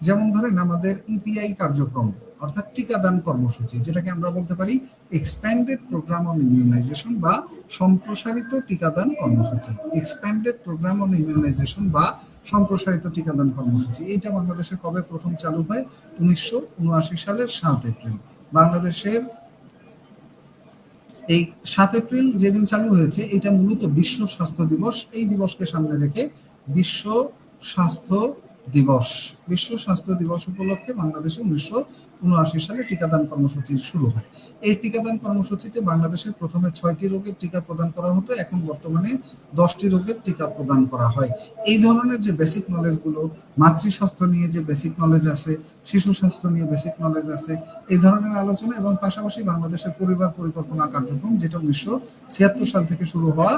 যেমন ধরেন আমাদের ইপিআই কার্যক্রম অর্থাৎ টিকাদান কর্মসূচি, যেটাকে আমরা বলতে পারি এক্সপ্যান্ডেড প্রোগ্রাম অন ইমিউনাইজেশন বা সম্প্রসারিত টিকাদান কর্মসূচি। এক্সপ্যান্ডেড প্রোগ্রাম অন ইমিউনাইজেশন বা সম্প্রসারিত টিকাদান কর্মসূচি, এইটা বাংলাদেশে কবে প্রথম চালু হয়? 1979 সালের 7 এপ্রিল। বাংলাদেশের এই 7 এপ্রিল যেদিন চালু হয়েছে, এটা মূলত বিশ্ব স্বাস্থ্য দিবস। এই দিবসকে সামনে রেখে বিশ্ব স্বাস্থ্য দিবস বিশ্ব স্বাস্থ্য দিবস উপলক্ষে বাংলাদেশে 1979 সালে টিকাদান কর্মসূচি শুরু হয়। এই টিকাদান কর্মসূচিতে বাংলাদেশের প্রথমে 6টি রোগের টিকা প্রদান করা হতো, এখন বর্তমানে 10টি রোগের টিকা প্রদান করা হয়। এই ধরনের যে বেসিক নলেজগুলো, মাতৃস্বাস্থ্য নিয়ে যে বেসিক নলেজ আছে, শিশু স্বাস্থ্য নিয়ে বেসিক নলেজ আছে, এই ধরনের আলোচনা, এবং পাশাপাশি বাংলাদেশের পরিবার পরিকল্পনা কার্যক্রম, যেটা 1976 সাল থেকে শুরু হওয়া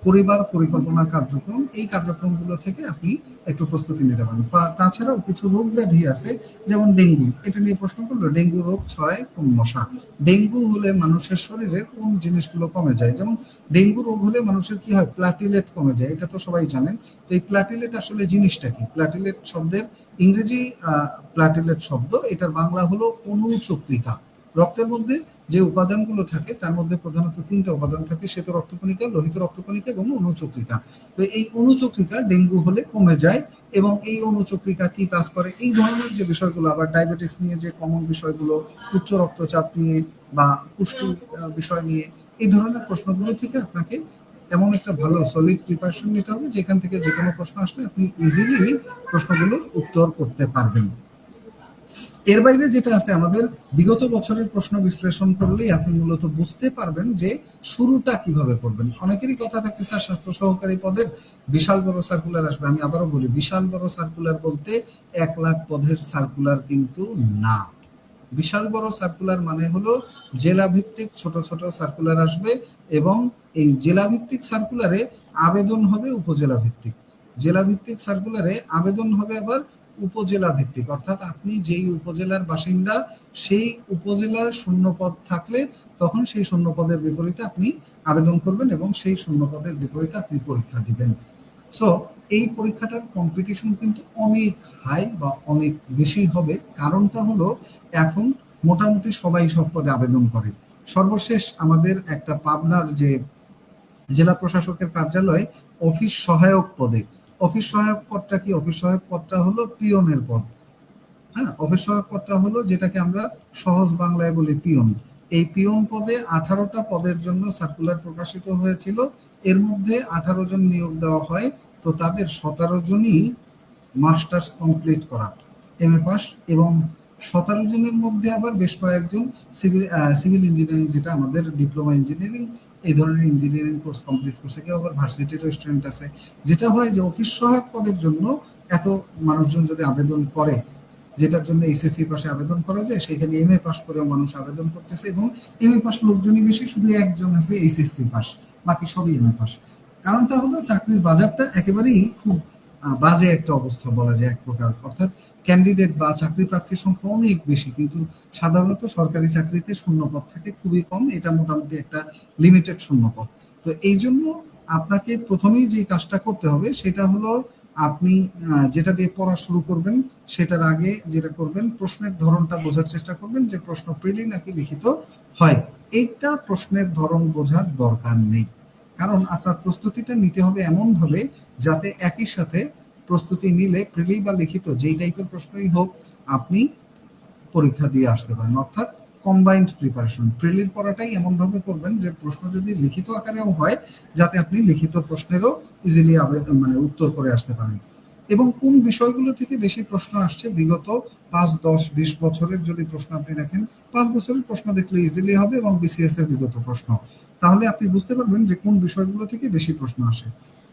পরিবার পরিকল্পনা কার্যক্রম, এই কার্যক্রমগুলো থেকে আপনি একটু প্রস্তুতি নিতে পারেন। তাছাড়াও কিছু রোগ ব্যাধি আছে, যেমন ডেঙ্গু, এটা নিয়ে প্রশ্ন করলো, ডেঙ্গু রোগ ছড়ায় কোন মশা? ডেঙ্গু হলে মানুষের শরীরের কোন জিনিসগুলো কমে যায়? যেমন ডেঙ্গু রোগ হলে মানুষের কি হয়? প্লাটিলেট কমে যায়, এটা তো সবাই জানেন। তো এই প্লাটিলেট আসলে জিনিসটা কি? প্লাটিলেট শব্দের ইংরেজি প্লাটিলেট শব্দ, এটার বাংলা হলো অনুচক্রিকা। রক্তের মধ্যে যে উপাদানগুলো থাকে তার মধ্যে প্রধানত 3টা উপাদান থাকে: শ্বেত রক্তকণিকা, লোহিত রক্তকণিকা এবং অনুচক্রিকা। তো এই অনুচক্রিকা ডেঙ্গু হলে কমে যায়। এবং এই অনুচক্রিকা কি কাজ করে, এই ধরনের যে বিষয়গুলো, আবার ডায়াবেটিস নিয়ে যে কমন বিষয়গুলো, উচ্চ রক্তচাপ নিয়ে বা পুষ্টি বিষয় নিয়ে, এই ধরনের প্রশ্নগুলো থেকে আপনাকে এমন একটা ভালো সলিড প্রিপারেশন নিতে হবে যেখান থেকে যে কোনো প্রশ্ন আসলে আপনি ইজিলি প্রশ্নগুলোর উত্তর করতে পারবেন। এর বাইরে যেটা আছে আমাদের বিগত বছরের প্রশ্ন বিশ্লেষণ করলেই আপনি মূলত বুঝতে পারবেন যে শুরুটা কিভাবে করবেন। অনেকেরই কথা থাকে স্যার স্বাস্থ্য সহকারী পদের বিশাল বড় সার্কুলার আসবে। আমি আবারও বলি, বিশাল বড় সার্কুলার বলতে 1,00,000 পদের সার্কুলার কিন্তু না। বিশাল বড় সার্কুলার মানে হলো জেলা ভিত্তিক ছোট ছোট সার্কুলার আসবে, এবং এই জেলা ভিত্তিক সার্কুলারে আবেদন হবে উপজেলা ভিত্তিক। জেলা ভিত্তিক সার্কুলারে আবেদন হবে আবার উপজেলা ভিত্তিক, অর্থাৎ আপনি যেই উপজেলার বাসিন্দা সেই উপজেলার শূন্য পদ থাকলে তখন সেই শূন্য পদের বিপরীতে আপনি আবেদন করবেন এবং সেই শূন্য পদের বিপরীতে আপনি পরীক্ষা দিবেন। সো এই পরীক্ষাটার কম্পিটিশন কিন্তু অনেক হাই বা অনেক বেশি হবে। কারণটা হলো এখন মোটামুটি সবাই সব পদে আবেদন করে। সর্বশেষ আমাদের একটা পাবনার যে জেলা প্রশাসকের কার্যালয় অফিস সহায়ক পদে, অফিস সহায়ক পদটা কি? অফিস সহায়ক পদটা হলো পিয়নের পদ। হ্যাঁ, অফিস সহায়ক পদটা হলো যেটাকে আমরা সহজ বাংলায় বলি পিয়ন। এই পিয়ন পদে 18টা পদের জন্য সার্কুলার প্রকাশিত হয়েছিল। এর মধ্যে 18 জন নিয়োগ দেওয়া হয়। তো তাদের 17 জনই মাস্টার্স কমপ্লিট করা, এমএ পাস, এবং 17 জনের মধ্যে আবার বেশ কয়েকজন সিভিল ইঞ্জিনিয়ারিং, যেটা আমাদের ডিপ্লোমা ইঞ্জিনিয়ারিং, এই ধরনের ইঞ্জিনিয়ারিং কোর্স কমপ্লিট করছে, কেউ আবার ভার্সিটির স্টুডেন্ট আছে। যেটা হয় যে অফিস সহায়ক পদের জন্য এত মানুষজন যদি আবেদন করে, যেটার জন্য এইচএসসি পাশে আবেদন করা যায়, সেখানে এমএ পাস করেও মানুষ আবেদন করতেছে, এবং এমএ পাস লোকজনই বেশি, শুধু একজন আছে এইচএসসি পাস, বাকি সবই এমএ পাস। কারণটা হলো চাকরির বাজারটা একেবারেই খুব বাজে একটা অবস্থা বলা যায় এক প্রকার, অর্থাৎ ক্যান্ডিডেট বা চাকরি প্রার্থীর সংখ্যা অনেক বেশি, কিন্তু সাধারণত সরকারি চাকরিতে শূন্যপদ থাকে খুবই কম। এটা মোটামুটি একটা লিমিটেড শূন্যপদ। তো এই জন্য আপনাকে প্রথমেই যে কাজটা করতে হবে সেটা হলো আপনি যেটা দিয়ে পড়া শুরু করবেন সেটার আগে যেটা করবেন, প্রশ্নের ধরনটা বোঝার চেষ্টা করবেন যে প্রশ্ন প্রিলি নাকি লিখিত হয়। এইটা প্রশ্নের ধরন বোঝার দরকার নেই, কারণ আপনার প্রস্তুতিটা নিতে হবে এমন ভাবে যাতে একই সাথে প্রস্তুতি নিলে প্রিলি বা লিখিত যেই টাইপের প্রশ্নই হোক আপনি পরীক্ষা দিয়ে আসতে পারেন, অর্থাৎ কম্বাইন্ড প্রিপারেশন। প্রিলির পড়াটাই এমন ভাবে করবেন যে প্রশ্ন যদি লিখিত আকারেও হয় যাতে আপনি লিখিত প্রশ্নেরও ইজিলি মানে উত্তর করে আসতে পারেন। এবং কোন বিষয়গুলো থেকে বেশি প্রশ্ন আসছে বিগত 5, 10, 20 বছরের যদি প্রশ্ন আপনি দেখেন, 5 বছরের প্রশ্ন দেখলে ইজিলি হবে, এবং বিসিএস এর বিগত প্রশ্ন, তাহলে আপনি বুঝতে পারবেন যে কোন বিষয়গুলো থেকে বেশি প্রশ্ন আসে।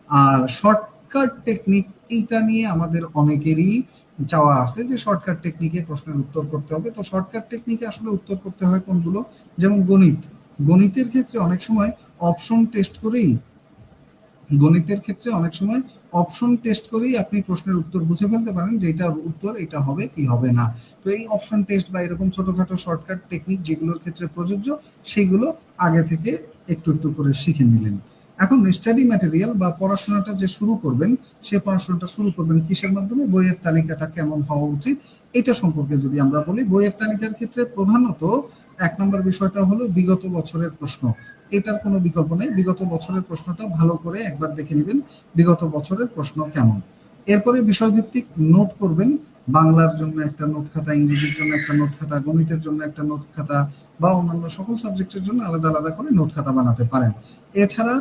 আর শর্টকাট টেকনিক, এইটা নিয়ে আমাদের অনেকেরই চাওয়া আছে যে শর্টকাট টেকনিকে প্রশ্নের উত্তর করতে হবে। তো শর্টকাট টেকনিকে আসলে উত্তর করতে হয় কোনগুলো? যেমন গণিত। গণিতের ক্ষেত্রে অনেক সময় অপশন টেস্ট করেই গণিতের ক্ষেত্রে অনেক সময় অপশন টেস্ট করেই আপনি প্রশ্নের উত্তর বুঝে ফেলতে পারেন যে এটার উত্তর এটা হবে কি হবে না। তো এই অপশন টেস্ট বা এরকম ছোটখাটো শর্টকাট টেকনিক যেগুলোর ক্ষেত্রে প্রযোজ্য, সেগুলো আগে থেকে একটু একটু করে শিখে নিলেন। এখন স্টাডি ম্যাটেরিয়াল বা পড়াশোনাটা যে শুরু করবেন, সে পড়াশোনাটা শুরু করবেন কিসের মাধ্যমে? বইয়ের তালিকাটা কেমন হওয়া উচিত এটা সম্পর্কে যদি আমরা বলি, বইয়ের তালিকার ক্ষেত্রে প্রধানত 1 নম্বর বিষয়টা হলো বিগত বছরের প্রশ্ন। এটার কোনো বিকল্প নেই। বিগত বছরের প্রশ্নটা ভালো করে একবার দেখে নেবেন বিগত বছরের প্রশ্ন কেমন। এরপরে বিষয়ভিত্তিক নোট করবেন। বাংলার জন্য একটা নোট খাতা, ইংরেজির জন্য একটা নোট খাতা, গণিতের জন্য একটা নোট খাতা, বা অন্যান্য সকল সাবজেক্টের জন্য আলাদা আলাদা করে নোট খাতা বানাতে পারেন। এছাড়া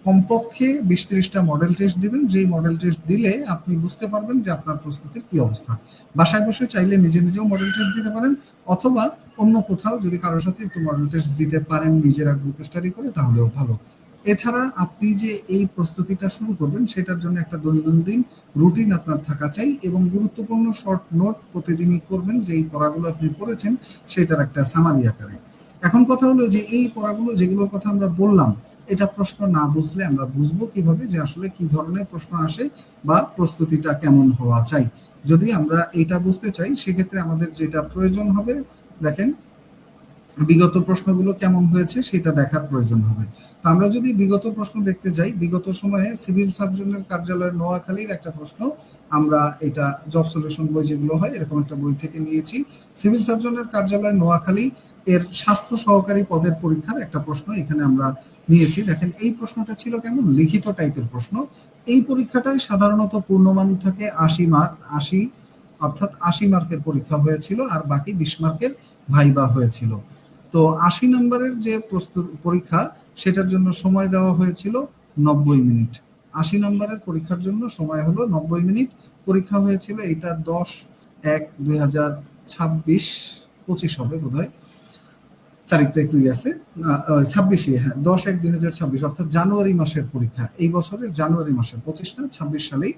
কমপক্ষে 20-30টা মডেল টেস্ট দিবেন, যেই মডেল টেস্ট দিলে আপনি বুঝতে পারবেন যে আপনার প্রস্তুতির কি অবস্থা। বাসায় বসে চাইলে নিজে নিজেও মডেল টেস্ট দিতে পারেন, অথবা অন্য কোথাও যদি কারোর সাথে একটু মডেল টেস্ট দিতে পারেন নিজেরা গ্রুপ স্টাডি করে, তাহলেও ভালো। এছাড়া আপনি যে এই প্রস্তুতিটা শুরু করবেন সেটার জন্য একটা দৈনন্দিন রুটিন আপনার থাকা চাই, এবং গুরুত্বপূর্ণ শর্ট নোট প্রতিদিনই করবেন, যে এই পড়াগুলো আপনি পড়েছেন সেটার একটা সামারি আকারে। এখন কথা হলো যে এই পড়াগুলো যেগুলোর কথা আমরা বললাম, এটা প্রশ্ন না বুঝলে আমরা বুঝবো কিভাবে যে আসলে কি ধরনের প্রশ্ন আসে বা প্রস্তুতিটা কেমন হওয়া চাই? যদি আমরা এটা বুঝতে চাই সেক্ষেত্রে আমাদের যেটা প্রয়োজন হবে, দেখেন, বিগত প্রশ্নগুলো কেমন হয়েছে সেটা দেখার প্রয়োজন হবে। তো আমরা যদি বিগত প্রশ্ন দেখতে যাই, বিগত সময়ে সিভিল সার্জনের কার্যালয় নোয়াখালীর একটা প্রশ্ন, আমরা এটা জব সলিউশন বই যেগুলো হয় এরকম একটা বই থেকে নিয়েছি। সিভিল সার্জনের কার্যালয় নোয়াখালী এর স্বাস্থ্য সহকারী পদের পরীক্ষার একটা প্রশ্ন এখানে আমরা নিয়েছি। দেখেন এই প্রশ্নটা ছিল কেমন? লিখিত টাইপের প্রশ্ন। এই পরীক্ষাটায় সাধারণত পূর্ণমান থাকে 80 মার্ক, 80, অর্থাৎ 80 মার্কের পরীক্ষা হয়েছিল, আর বাকি 20 মার্কের ভাইবা হয়েছিল। তো 80 নম্বরের যে পরীক্ষা, সেটার জন্য সময় দেওয়া হয়েছিল 90 মিনিট। 80 নম্বরের পরীক্ষার জন্য সময় হলো 90 মিনিট। পরীক্ষা হয়েছিল এটা 10-1-2000 26-25 হবে বোধহয়, তারিখটা একটু আছে 26, হ্যাঁ 10/1/2026, অর্থাৎ জানুয়ারি মাসের পরীক্ষা, এই বছরের জানুয়ারি মাসের 25 না 26 সালেই,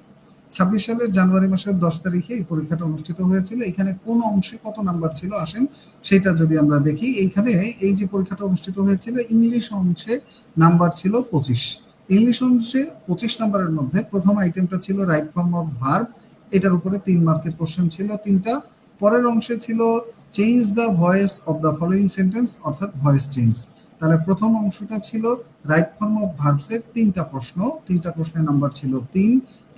26 সালের জানুয়ারি মাসের 10 তারিখে এই পরীক্ষাটা অনুষ্ঠিত হয়েছিল। এখানে কোন অংশে কত নাম্বার ছিল আসেন সেটা যদি আমরা দেখি, এইখানে এই যে পরীক্ষাটা অনুষ্ঠিত হয়েছিল ইংলিশ অংশে নাম্বার ছিল 25। ইংলিশ অংশে 25 নাম্বারের মধ্যে প্রথম আইটেমটা ছিল রাইট ফর্ম অফ ভার্ব, এটার উপরে 3 মার্কের কোশ্চেন ছিল 3টা। পরের অংশে ছিল change the voice of the following sentence, অর্থাৎ ভয়েস চেঞ্জ। তাহলে প্রথম অংশটা ছিল রাইট ফর্ম অফ ভার্বসের 3টা প্রশ্ন, 3টা প্রশ্নের নাম্বার ছিল 3।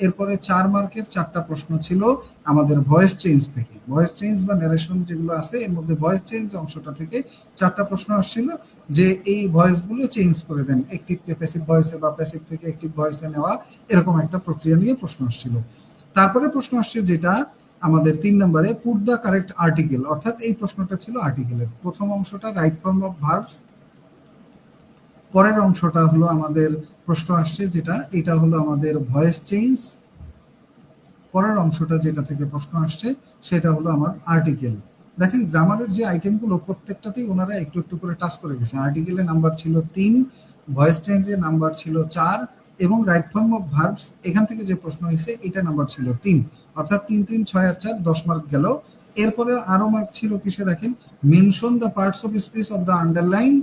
এরপরে 4 মার্কের 4টা প্রশ্ন ছিল আমাদের ভয়েস চেঞ্জ থেকে, ভয়েস চেঞ্জ বা ন্যারেশন যেগুলো আছে এর মধ্যে ভয়েস চেঞ্জ অংশটা থেকে 4টা প্রশ্ন আসছিল, যে এই ভয়েসগুলো চেঞ্জ করে দেন, অ্যাক্টিভকে প্যাসিভ ভয়েসে বা প্যাসিভ থেকে অ্যাক্টিভ ভয়েসে নেওয়া, এরকম একটা প্রক্রিয়া নিয়ে প্রশ্ন আসছিল। তারপরে প্রশ্ন আসছে যেটা আমাদের 3 নম্বরে, পুট দ্য কারেক্ট আর্টিকেল, অর্থাৎ এই প্রশ্নটা ছিল আর্টিকেলের। প্রথম অংশটা রাইট ফর্ম অফ ভার্বস, পরের অংশটা হলো আমাদের প্রশ্ন আসছে যেটা, এটা হলো আমাদের ভয়েস চেঞ্জ, পরের অংশটা যেটা থেকে প্রশ্ন আসছে সেটা হলো আমার আর্টিকেল। দেখেন গ্রামারের যে আইটেমগুলো প্রত্যেকটাতেই ওনারা একটু একটু করে টাচ করে গেছে। আর্টিকেলের নাম্বার ছিল 3, ভয়েস চেঞ্জের নাম্বার ছিল 4 এবং রাইট ফর্ম অফ ভার্বস এখান থেকে যে প্রশ্ন হয়েছে এটা নাম্বার ছিল 3, অর্থাৎ 3 3 6 আর 4 10 মার্ক গেল। এরপরে আরো মার্ক ছিল কিসে দেখেন, mention the parts of speech of the underline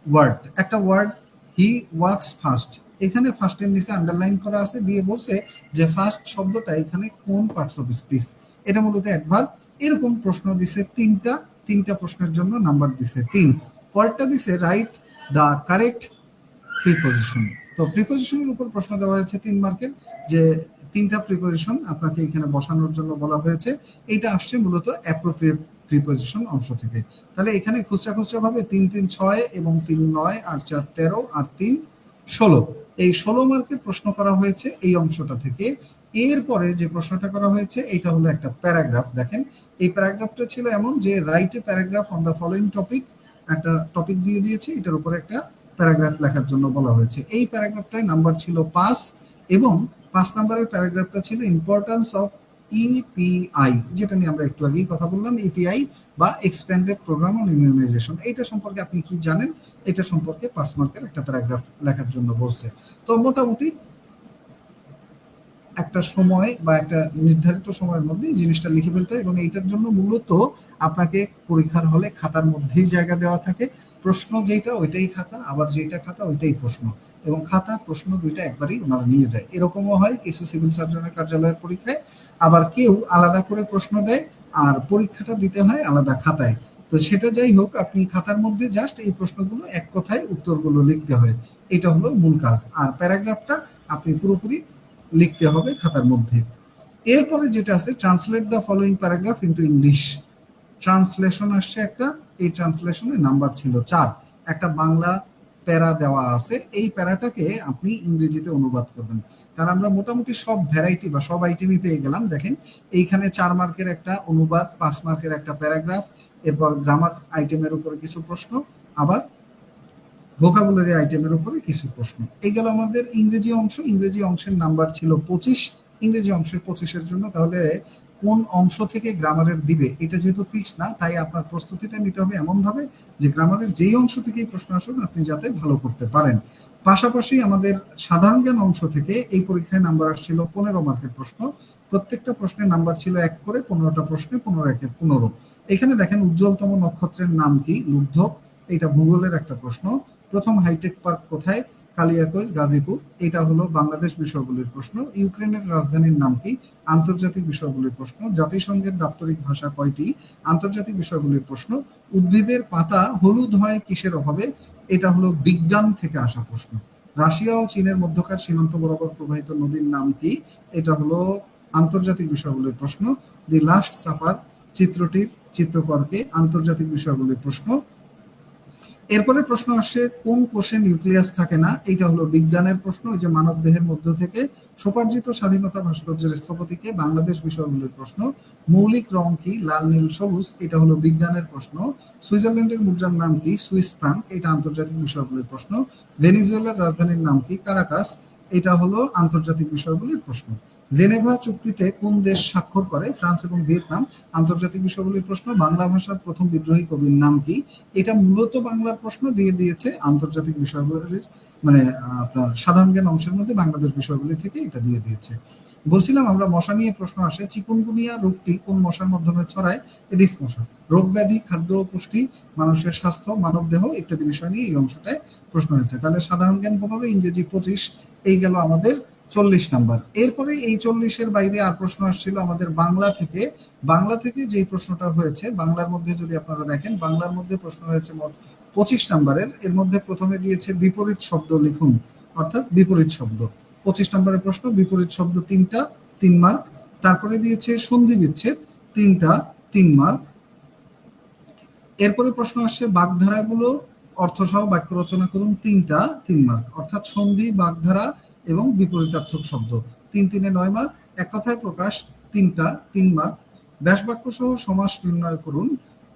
word, একটা ওয়ার্ড হি ওয়ার্কস ফার্স্ট, এখানে ফার্স্টের নিচে আন্ডারলাইন করা আছে, দিয়ে বলছে যে ফার্স্ট শব্দটা এখানে কোন পার্টস অফ স্পিচ, এটা মূলত অ্যাডভার্ব। এরকম প্রশ্ন দিছে 3টা প্রশ্নের জন্য নাম্বার দিছে 3। পরেরটা দিছে রাইট দ্য কারেক্ট প্রিপোজিশন, তো প্রিপোজিশনের উপর প্রশ্ন দেওয়া হয়েছে 3 মার্কের, যে 3টা প্রিপোজিশন আপনাকে এখানে বসানোর জন্য বলা হয়েছে, এইটা আসছে মূলত অ্যাপ্রোপ্রিয়েট প্রিপোজিশন অংশ থেকে। তাহলে এখানে খুচরা খুচরা ভাবে 3 3 6 এবং 3 9 আর 4 13 আর 3 16, এই 16 মার্কের প্রশ্ন করা হয়েছে এই অংশটা থেকে। এরপরে যে প্রশ্নটা করা হয়েছে এটা হলো একটা প্যারাগ্রাফ। দেখেন এই প্যারাগ্রাফটা ছিল এমন যে write a paragraph on the following topic, একটা টপিক দিয়ে দিয়েছে, এটার উপরে একটা প্যারাগ্রাফ লেখার জন্য বলা হয়েছে। এই প্যারাগ্রাফটায় নাম্বার ছিল 5 এবং 5 নাম্বারের প্যারাগ্রাফটা ছিল ইম্পর্টেন্স অফ ইপিআই, যেটা নিয়ে আমরা একটু আগেই কথা বললাম, ইপিআই বা এক্সপ্যান্ডেড প্রোগ্রাম অন ইমিউনাইজেশন, এটা সম্পর্কে আপনি কি জানেন, এটা সম্পর্কে 5 মার্কের একটা প্যারাগ্রাফ লেখার জন্য বলছে। তো মোটামুটি একটা সময় বা একটা নির্ধারিত সময়ের মধ্যে এই জিনিসটা লিখে ফেলতে হয় এবং এইটার জন্য মূলত আপনাকে পরীক্ষার হলে খাতার মধ্যেই জায়গা দেওয়া থাকে, প্রশ্ন যেটা ওইটাই খাতা, আবার যেটা খাতা ওইটাই প্রশ্ন, এবং খাতা প্রশ্ন দুইটা একবারই ওনারা নিয়ে যায়। এরকমও হয় কিছু সিভিল সার্জনের কার্যালয়ের পরীক্ষায়, আবার কেউ আলাদা করে প্রশ্ন দেয় আর পরীক্ষাটা দিতে হয় আলাদা খাতায়। তো সেটা যাই হোক, আপনি খাতার মধ্যে জাস্ট এই প্রশ্নগুলো এক কথায় উত্তরগুলো লিখতে হয়, এটা হলো মূল কাজ। আর প্যারাগ্রাফটা আপনি পুরোপুরি লিখতে হবে খাতার মধ্যে। এরপরে যেটা আছে, translate the following paragraph into English, translation আসছে একটা, এই ট্রান্সলেশনের নাম্বার ছিল 4, একটা বাংলা প্যারা দেওয়া আছে, এই প্যারাটাকে আপনি ইংরেজিতে অনুবাদ করবেন। তাহলে আমরা মোটামুটি সব ভ্যারাইটি বা সব আইটেমই পেয়ে গেলাম। দেখেন এইখানে 4 মার্কের একটা অনুবাদ, 5 মার্কের একটা প্যারাগ্রাফ, এরপর গ্রামার আইটেমের উপরে কিছু প্রশ্ন, আবার ভোকাবুলারি আইটেমের উপরে কিছু প্রশ্ন। এই গেল আমাদের ইংরেজি অংশ। ইংরেজি অংশের নাম্বার ছিল 25, ইংরেজি অংশের 25-এর জন্য তাহলে কোন অংশ থেকে গ্রামারের দিবে এটা যেহেতু ফিক্স না, তাই আপনার প্রস্তুতিটা নিতে হবে এমন ভাবে যে গ্রামারের যেই অংশ থেকেই প্রশ্ন আসুক আপনি যাতে ভালো করতে পারেন। পাশাপাশি আমাদের সাধারণ জ্ঞান অংশ থেকে এই পরীক্ষায় নাম্বার আসছিল 15 মার্কের প্রশ্ন, প্রত্যেকটা প্রশ্নের নাম্বার ছিল 1 করে, 15টা প্রশ্নে 15 1 15। এখানে দেখেন উজ্জ্বলতম নক্ষত্রের নাম কি, লুব্ধক, এটা ভূগোলের একটা প্রশ্ন। প্রথম হাইটেক পার্ক কোথায়, কালিয়াকৈর, গাজীপুর, এটা হলো বাংলাদেশ বিষয়গুলির প্রশ্ন। ইউক্রেনের রাজধানীর নাম কি, আন্তর্জাতিক বিষয়গুলির প্রশ্ন। জাতিসংঘের দাপ্তরিক ভাষা কয়টি, আন্তর্জাতিক বিষয়গুলির প্রশ্ন। উদ্ভিদের পাতা হলুদ হয় কিসের অভাবে, এটা হলো বিজ্ঞান থেকে আসা প্রশ্ন। রাশিয়া ও চীনের মধ্যকার সীমান্ত বরাবর প্রবাহিত নদীর নাম কি, এটা হলো আন্তর্জাতিক বিষয়গুলির প্রশ্ন। দি লাস্ট সাপার চিত্রটির চিত্রকরকে, আন্তর্জাতিক বিষয়গুলির প্রশ্ন। এরপরে প্রশ্ন আসছে কোন কোষে নিউক্লিয়াস থাকে না, এটা হলো বিজ্ঞানের প্রশ্ন। ওই যে মানব দেহের মধ্য থেকে স্বোপার্জিত স্বাধীনতা ভাস্কর্যের স্থপতিকে, বাংলাদেশ বিষয়গুলির প্রশ্ন। মৌলিক রং কি, লাল নীল সবুজ, এটা হলো বিজ্ঞানের প্রশ্ন। সুইজারল্যান্ডের মুদ্রার নাম কি, সুইস ফ্রাঙ্ক, এটা আন্তর্জাতিক বিষয়গুলির প্রশ্ন। ভেনিজুয়েলার রাজধানীর নাম কি, কারাকাস, এটা হলো আন্তর্জাতিক বিষয়গুলির প্রশ্ন। জেনেভা চুক্তিতে কোন দেশ স্বাক্ষর করে? ফ্রান্স এবং ভিয়েতনাম। আন্তর্জাতিক বিষয়গুলির প্রশ্ন, বাংলা ভাষার প্রথম বিদ্রোহী কবির নাম কি? এটা মূলত বাংলার প্রশ্ন দিয়ে দিয়েছে, আন্তর্জাতিক বিষয়গুলির মানে আপনার সাধারণ জ্ঞান অংশের মধ্যে বাংলাদেশ বিষয়গুলি থেকে এটা দিয়ে দিয়েছে। বলছিলাম আমরা মশা নিয়ে প্রশ্ন আসে, চিকুনগুনিয়া রোগটি কোন মশার মাধ্যমে ছড়ায়? এডিস মশা। রোগ ব্যাধি, খাদ্য ও পুষ্টি, মানুষের স্বাস্থ্য, মানব দেহ ইত্যাদি বিষয় নিয়ে এই অংশটায় প্রশ্ন হয়েছে। তাহলে সাধারণ জ্ঞান 15, ইংরেজি 25, এই গেল আমাদের 40 নাম্বার। এরপরে এই 40-এর বাইরে আর প্রশ্ন আসছিল আমাদের বাংলা থেকে। বাংলা থেকে যেই প্রশ্নটা হয়েছে, বাংলার মধ্যে যদি আপনারা দেখেন, বাংলার মধ্যে প্রশ্ন হয়েছে মোট 25 নাম্বারের। এর মধ্যে প্রথমে দিয়েছে বিপরীত শব্দ লিখুন, অর্থাৎ বিপরীত শব্দ। 25 নম্বরের প্রশ্ন, বিপরীত শব্দ 3টা, 3 মার্ক। তারপরে দিয়েছে সন্ধি বিচ্ছেদ 3টা, 3 মার্ক। এরপরে প্রশ্ন আসছে বাগধারাগুলো অর্থসহ বাক্য রচনা করুন, 3টা, 3 মার্ক। অর্থাৎ সন্ধি, বাগধারা এবং বিপরীতার্থক শব্দ 3 3-এ 9 মার্ক। এক কথায় প্রকাশ 3টা, 3 মার্ক। ব্যাসবাক্য সহ সমাস নির্ণয় করুন।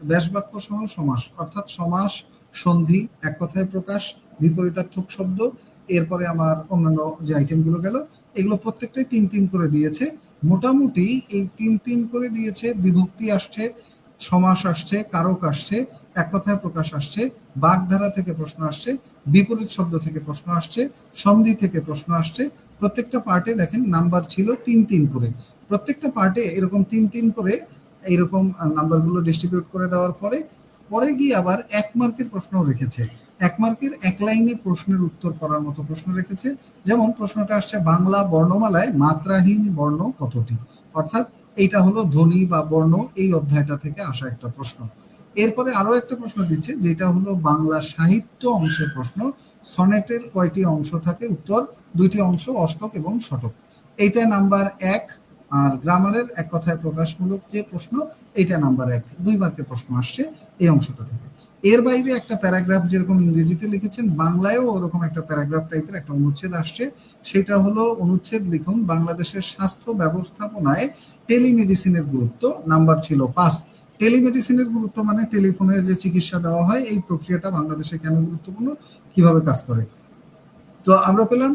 ব্যাসবাক্য সহ সমাস অর্থাৎ সমাস, সন্ধি, এক কথায় প্রকাশ, বিপরীতার্থক শব্দ। এরপরে আমার অন্যান্য যে আইটেমগুলো গেল, এগুলো প্রত্যেকটাই 3 3 করে দিয়েছে। মোটামুটি এই 3 3 করে দিয়েছে। বিভক্তি আসছে, সমাস আসছে, কারক আসছে, এক কথায় প্রকাশ আসছে, বাগধারা থেকে প্রশ্ন আসছে, বিপরীত শব্দ থেকে প্রশ্ন আসছে, সন্ধি থেকে প্রশ্ন আসছে। প্রত্যেকটা পার্টে দেখেন নাম্বার ছিল 3 3 করে। প্রত্যেকটা পার্টে এরকম 3 3 করে এইরকম নাম্বারগুলো ডিস্ট্রিবিউট করে দেওয়ার পরে পরে গিয়ে আবার 1 মার্কের প্রশ্ন রেখেছে। 1 মার্কের 1 লাইনে প্রশ্নের উত্তর করার মতো প্রশ্ন রেখেছে। যেমন প্রশ্নটা আসছে, বাংলা বর্ণমালায় মাত্রাহীন বর্ণ কতটি? অর্থাৎ এইটা হলো ধ্বনি বা বর্ণ, এই অধ্যায়টা থেকে আসা একটা প্রশ্ন। এরপরে আরো একটা প্রশ্ন দিচ্ছে, যেটা হলো বাংলা সাহিত্য অংশের প্রশ্ন। সনেটের কয়টি অংশ থাকে? উত্তর 2টি অংশ, অষ্টক এবং শতক। এইটা নাম্বার 1। আর গ্রামারের এক কথায় প্রকাশমূলক যে প্রশ্ন, এইটা নাম্বার 1, 2 মার্কের প্রশ্ন আসছে এই অংশটা থেকে। এর বাইরে একটা প্যারাগ্রাফ যেরকম ইংরেজিতে লিখেছেন, বাংলায়ও ওরকম একটা প্যারাগ্রাফ টাইপের একটা অনুচ্ছেদ আসছে। সেটা হলো অনুচ্ছেদ লিখুন, বাংলাদেশের স্বাস্থ্য ব্যবস্থাপনায় টেলিমেডিসিনের গুরুত্ব। নাম্বার ছিল 5। টেলিমেডিসিনের গুরুত্ব মানে টেলিফোনে যে চিকিৎসা দেওয়া হয়, এই প্রক্রিয়াটা বাংলাদেশে কেন গুরুত্বপূর্ণ, কিভাবে কাজ করে। তো আমরা পেলাম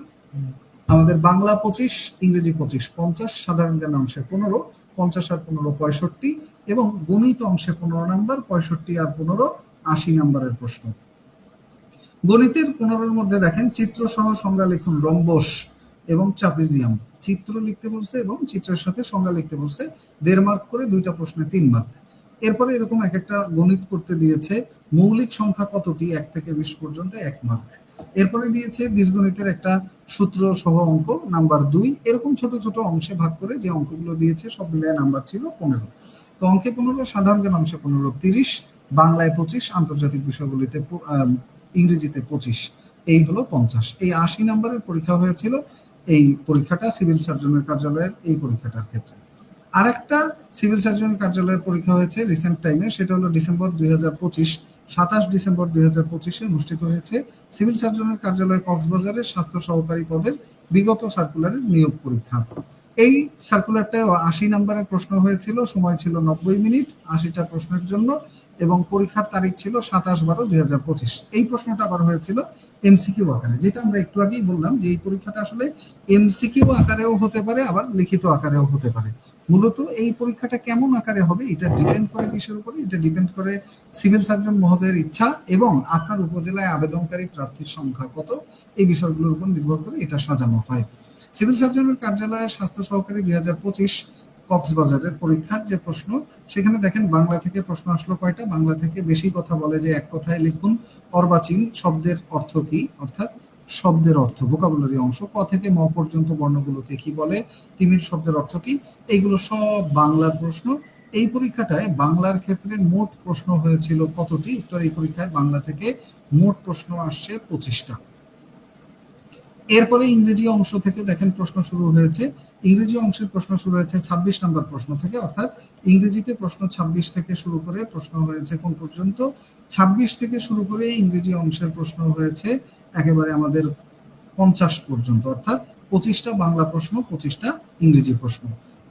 আমাদের বাংলা 25, ইংরেজি 25, 50, সাধারণ জ্ঞান অংশে 15, 50 আর 15 65, এবং গণিত অংশে 15 নাম্বার, 65 আর 15 80 নাম্বারের প্রশ্ন। গণিতের 15-এর মধ্যে দেখেন চিত্র সহ সংজ্ঞা লিখুন, রম্বস এবং ট্রাপিজিয়াম। চিত্র লিখতে বলছে এবং চিত্রের সাথে সংজ্ঞা লিখতে বলছে। 1.5 মার্ক করে, 2টা প্রশ্নে 3 মার্ক। এরপরে এরকম এক একটা গণিত করতে দিয়েছে, মৌলিক সংখ্যা কতটি 1 থেকে 20 পর্যন্ত, 1 মার্ক। এরপরে দিয়েছে বীজগণিতের একটা সূত্র সহ অঙ্ক, নাম্বার 2। এরকম ছোট ছোট অংশে ভাগ করে যে অঙ্কগুলো দিয়েছে সব মিলিয়ে নাম্বার ছিল 15। তো অঙ্কে 15, সাধারণ জ্ঞান অংশে 15, 30, বাংলায় 25, আন্তর্জাতিক বিষয়গুলিতে ইংরেজিতে 25, এই হলো 50। এই 80 নাম্বারের পরীক্ষা হয়েছিল। এই পরীক্ষাটা সিভিল সার্জনের কার্যালয়ের এই পরীক্ষাটার ক্ষেত্রে। আর একটা সিভিল সার্জনের কার্যালয়ের পরীক্ষা হয়েছে রিসেন্ট টাইমে, সেটা হলো ডিসেম্বর 2025, 27 ডিসেম্বর 2025-এ অনুষ্ঠিত হয়েছে সিভিল সার্জনের কার্যালয় কক্সবাজারের স্বাস্থ্য সহকারী পদের বিগত সার্কুলারের নিয়োগ পরীক্ষা। এই সার্কুলারটা 80 নাম্বারের প্রশ্ন হয়েছিল, সময় ছিল 90 মিনিট 80টা প্রশ্নের জন্য, এবং পরীক্ষার তারিখ ছিল 27/12/2025। এই প্রশ্নটা আবার হয়েছিল এমসিকিউ আকারে, যেটা আমরা একটু আগেই বললাম যে এই পরীক্ষাটা আসলে এমসিকিউ আকারেও হতে পারে, আবার লিখিত আকারেও হতে পারে। মূলত এই পরীক্ষাটা কেমন আকারে হবে এটা ডিপেন্ড করে কিসের উপরে? এটা ডিপেন্ড করে সিভিল সার্জন মহোদয়ের ইচ্ছা এবং আপনার উপজেলায় আবেদনকারী প্রার্থীর সংখ্যা কত, এই বিষয়গুলোর উপর নির্ভর করে এটা সাজানো হয়। সিভিল সার্জনের কার্যালয়ের স্বাস্থ্য সহকারী 2025 কক্সবাজারের পরীক্ষার যে প্রশ্ন, সেখানে দেখেন বাংলা থেকে প্রশ্ন আসলো কয়টা? বাংলা থেকে বেশি কথা বলে যে এক কথায় লিখুন অর্বাচীন শব্দের অর্থ কি, অর্থাৎ শব্দের অর্থ, ভোকাবুলারি অংশ। ক থেকে ম পর্যন্ত বর্ণগুলোকে কি বলে, তিমির শব্দের অর্থ কি, এইগুলো সব বাংলার প্রশ্ন। এই পরীক্ষাটায় বাংলার ক্ষেত্রে মোট প্রশ্ন হয়েছিল কতটি? উত্তর, এই পরীক্ষায় বাংলা থেকে মোট প্রশ্ন আসছে 25টা। এরপরে ইংরেজি অংশ থেকে দেখেন প্রশ্ন শুরু হয়েছে। ইংরেজি অংশের প্রশ্ন শুরু হয়েছে 26 নম্বর প্রশ্ন থেকে, অর্থাৎ ইংরেজিতে প্রশ্ন 26 থেকে শুরু করে প্রশ্ন হয়েছে কোন পর্যন্ত? 26 থেকে শুরু করে ইংরেজি অংশের প্রশ্ন হয়েছে একেবারে আমাদের 50 পর্যন্ত, অর্থাৎ 25টা বাংলা প্রশ্ন, 25টা ইংরেজি প্রশ্ন।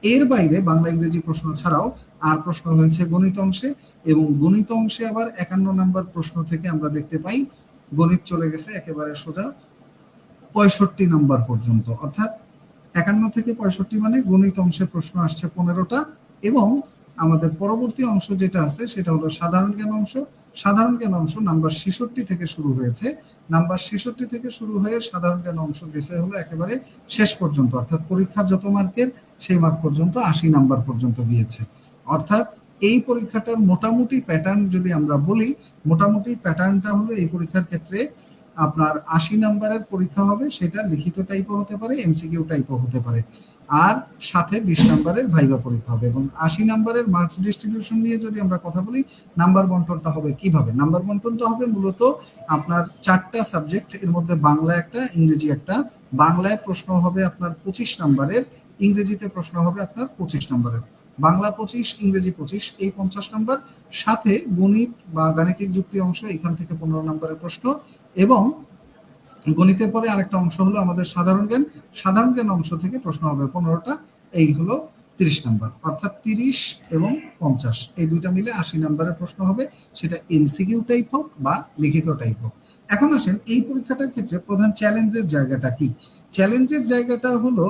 এর বাইরে বাংলা ইংরেজি প্রশ্ন ছাড়াও আর প্রশ্ন হয়েছে গণিত অংশে, এবং গণিত অংশে আবার 51 নম্বর প্রশ্ন থেকে আমরা দেখতে পাই গণিত চলে গেছে একেবারে সোজা 65 নাম্বার পর্যন্ত, অর্থাৎ 51 থেকে 65 মানে গণিত অংশে প্রশ্ন আসছে 15টা, এবং আমাদের পরবর্তী অংশ যেটা আছে সেটা হলো সাধারণ জ্ঞান অংশ। সাধারণ জ্ঞান অংশ নাম্বার 66 থেকে শুরু হয়েছে। নাম্বার 66 থেকে শুরু হয়ে সাধারণ জ্ঞান অংশ গেছে হলো একেবারে শেষ পর্যন্ত, অর্থাৎ পরীক্ষা যত মার্কের সেই মার্ক পর্যন্ত 80 নাম্বার পর্যন্ত গিয়েছে। অর্থাৎ এই পরীক্ষাটার মোটামুটি প্যাটার্ন যদি আমরা বলি, মোটামুটি প্যাটার্নটা হলো এই পরীক্ষার ক্ষেত্রে আপনার 80 নাম্বারের পরীক্ষা হবে, সেটা লিখিত টাইপও হতে পারে, এমসিকিউ টাইপও হতে পারে, আর সাথে 20 নাম্বারের ভাইভা পরীক্ষা হবে। এবং 80 নাম্বারের মার্কস ডিস্ট্রিবিউশন নিয়ে যদি আমরা কথা বলি, নাম্বার বন্টনটা হবে কিভাবে? নাম্বার বন্টনটা হবে মূলত আপনার 4টা সাবজেক্ট, এর মধ্যে বাংলা একটা, ইংরেজি একটা। বাংলায় প্রশ্ন হবে আপনার 25 নাম্বারের, ইংরেজিতে প্রশ্ন হবে আপনার 25 নাম্বারের। বাংলা 25, ইংরেজি 25, এই 50 নাম্বার, সাথে গণিত বা গাণিতিক যুক্তি অংশ এখান থেকে 15 নাম্বারের প্রশ্ন, এবং গণিতের পরে আরেকটা অংশ হলো আমাদের সাধারণ জ্ঞান। সাধারণ জ্ঞান অংশ থেকে প্রশ্ন হবে 15টা, এই হলো 30 নাম্বার। অর্থাৎ 30 এবং 50 এই দুইটা মিলে 80 নাম্বারের প্রশ্ন হবে, সেটা এমসিকিউ টাইপ হোক বা লিখিত টাইপ হোক। এখন আসেন এই পরীক্ষাটার ক্ষেত্রে প্রধান চ্যালেঞ্জের জায়গাটা কি? চ্যালেঞ্জের জায়গাটা হলো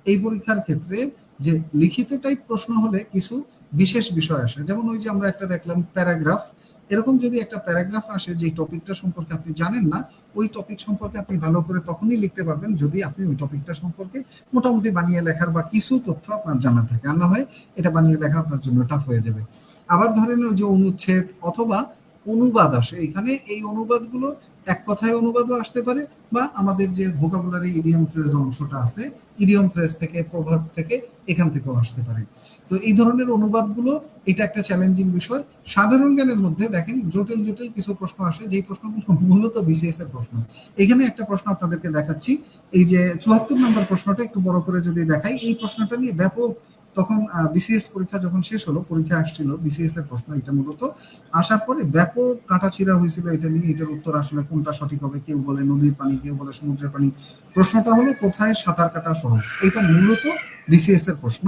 এই পরীক্ষার ক্ষেত্রে যে লিখিত টাইপ প্রশ্ন হলে কিছু বিশেষ বিষয় আসে, যেমন ওই যে আমরা একটা দেখলাম প্যারাগ্রাফ, এরকম যদি একটা প্যারাগ্রাফ আসে যে টপিকটা সম্পর্কে আপনি জানেন না, ওই টপিক সম্পর্কে আপনি ভালো করে তখনই লিখতে পারবেন যদি আপনি ওই টপিকটা সম্পর্কে মোটামুটি বানিয়ে লেখার বা কিছু তথ্য আপনার জানা থাকে, আর না হয় এটা বানিয়ে লেখা আপনার জন্য টাফ হয়ে যাবে। আবার ধরেন ওই যে অনুচ্ছেদ অথবা অনুবাদ আসে, এখানে এই অনুবাদগুলো এক কথায় অনুবাদও আসতে পারে, বা আমাদের যে ভোকাবুলারি ইডিয়ম ফ্রেজ অংশটা আছে, ইডিয়ম ফ্রেজ থেকে, প্রভাব থেকে, এখান থেকেও আসতে পারে। তো এই ধরনের অনুবাদগুলো, এটা একটা চ্যালেঞ্জিং বিষয়। সাধারণ জ্ঞানের মধ্যে দেখেন জটিল জটিল কিছু প্রশ্ন আসে, যেই প্রশ্নগুলো মূলত বিসিএস এর প্রশ্ন। এখানে একটা প্রশ্ন আপনাদেরকে দেখাচ্ছি, এই যে 74 নম্বর প্রশ্নটা একটু বড় করে যদি দেখাই, এই প্রশ্নটা নিয়ে ব্যাপক, তখন বিসিএস পরীক্ষা যখন শেষ হলো, পরীক্ষা আসছিল বিসিএস এর প্রশ্ন, এটা মূলত আসার পরে ব্যাপক কাটাছিড়া হয়েছিল এটা নিয়ে, এটার উত্তর আসলে কোনটা সঠিক হবে, কেউ বলে নদীর পানি, কেউ বলে সমুদ্রের পানি। প্রশ্নটা হলো কোথায় সাঁতার কাটা সহজ, এটা মূলত বিসিএস এর প্রশ্ন।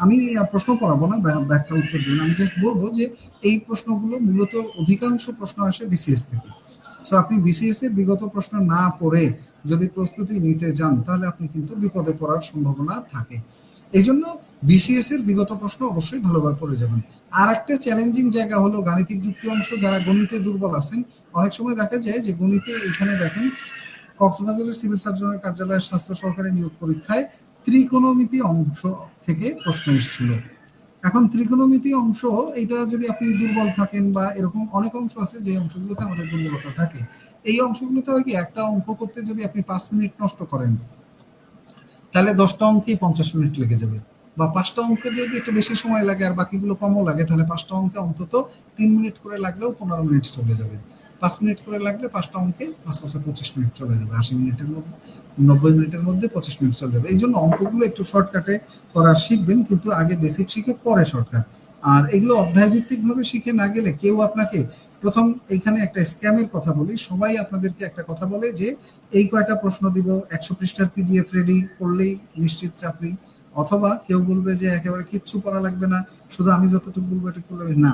আমি প্রশ্ন পড়াবো না, ব্যাখ্যা উত্তর দিন, আমি জাস্ট বলবো যে এই প্রশ্নগুলো মূলত অধিকাংশ প্রশ্ন আসে বিসিএস থেকে। সো আপনি বিসিএস এর বিগত প্রশ্ন না পড়ে যদি প্রস্তুতি নিতে যান, তাহলে আপনি কিন্তু বিপদে পড়ার সম্ভাবনা থাকে। এই জন্য বিসিএস এর বিগত প্রশ্ন অবশ্যই ভালোভাবে পড়ে যাবেন। আর একটা চ্যালেঞ্জিং জায়গা হলো গাণিতিক যুক্তি অংশ। যারা গণিতে দুর্বল আছেন, অনেক সময় দেখা যায় যে গণিতে এখানে দেখেন কক্সবাজারের সিভিল সার্জনের কার্যালয়ের স্বাস্থ্য সহকারী নিয়োগ পরীক্ষায় ত্রিকোণমিতি অংশ থেকে প্রশ্ন এসেছিল। এখন ত্রিকোণমিতি অংশ, এটা যদি আপনি দুর্বল থাকেন বা এরকম অনেক অংশ আছে যে অংশগুলোতে আমাদের দুর্বলতা থাকে, এই অংশগুলোতে হয় কি, একটা অঙ্ক করতে যদি আপনি 5 মিনিট নষ্ট করেন, তাহলে 10টা অঙ্কেই 50 মিনিট লেগে যাবে। বা 5টা অঙ্কে যদি একটু বেশি সময় লাগে আর বাকিগুলো কমও লাগে, তাহলে 5টা অঙ্কে অন্তত 3 মিনিট করে লাগলেও 15 মিনিট চলে যাবে। 5 মিনিট করে লাগলে 5টা অঙ্কে 5 × 5 = 25 মিনিট চলে যাবে। 80 মিনিটের মধ্যে, 90 মিনিটের মধ্যে 25 মিনিট চলে যাবে। এই জন্য অঙ্কগুলো একটু শর্টকাটে করা শিখবেন, কিন্তু আগে বেসিক শিখে পরে শর্টকাট। আর এগুলো অধ্যায় ভিত্তিক ভাবে শিখে না গেলে কেউ আপনাকে প্রথম, এইখানে একটা স্ক্যামের কথা বলি, সবাই আপনাদেরকে একটা কথা বলে যে এই কয়টা প্রশ্ন দিব, 100 পৃষ্ঠার পিডিএফ রেডি করলেই নিশ্চিত চাকরি। অথবা কেউ বলবে যে একেবারে কিচ্ছু পড়া লাগবে না, শুধু আমি যতটুকু বলবো এটা করলে না।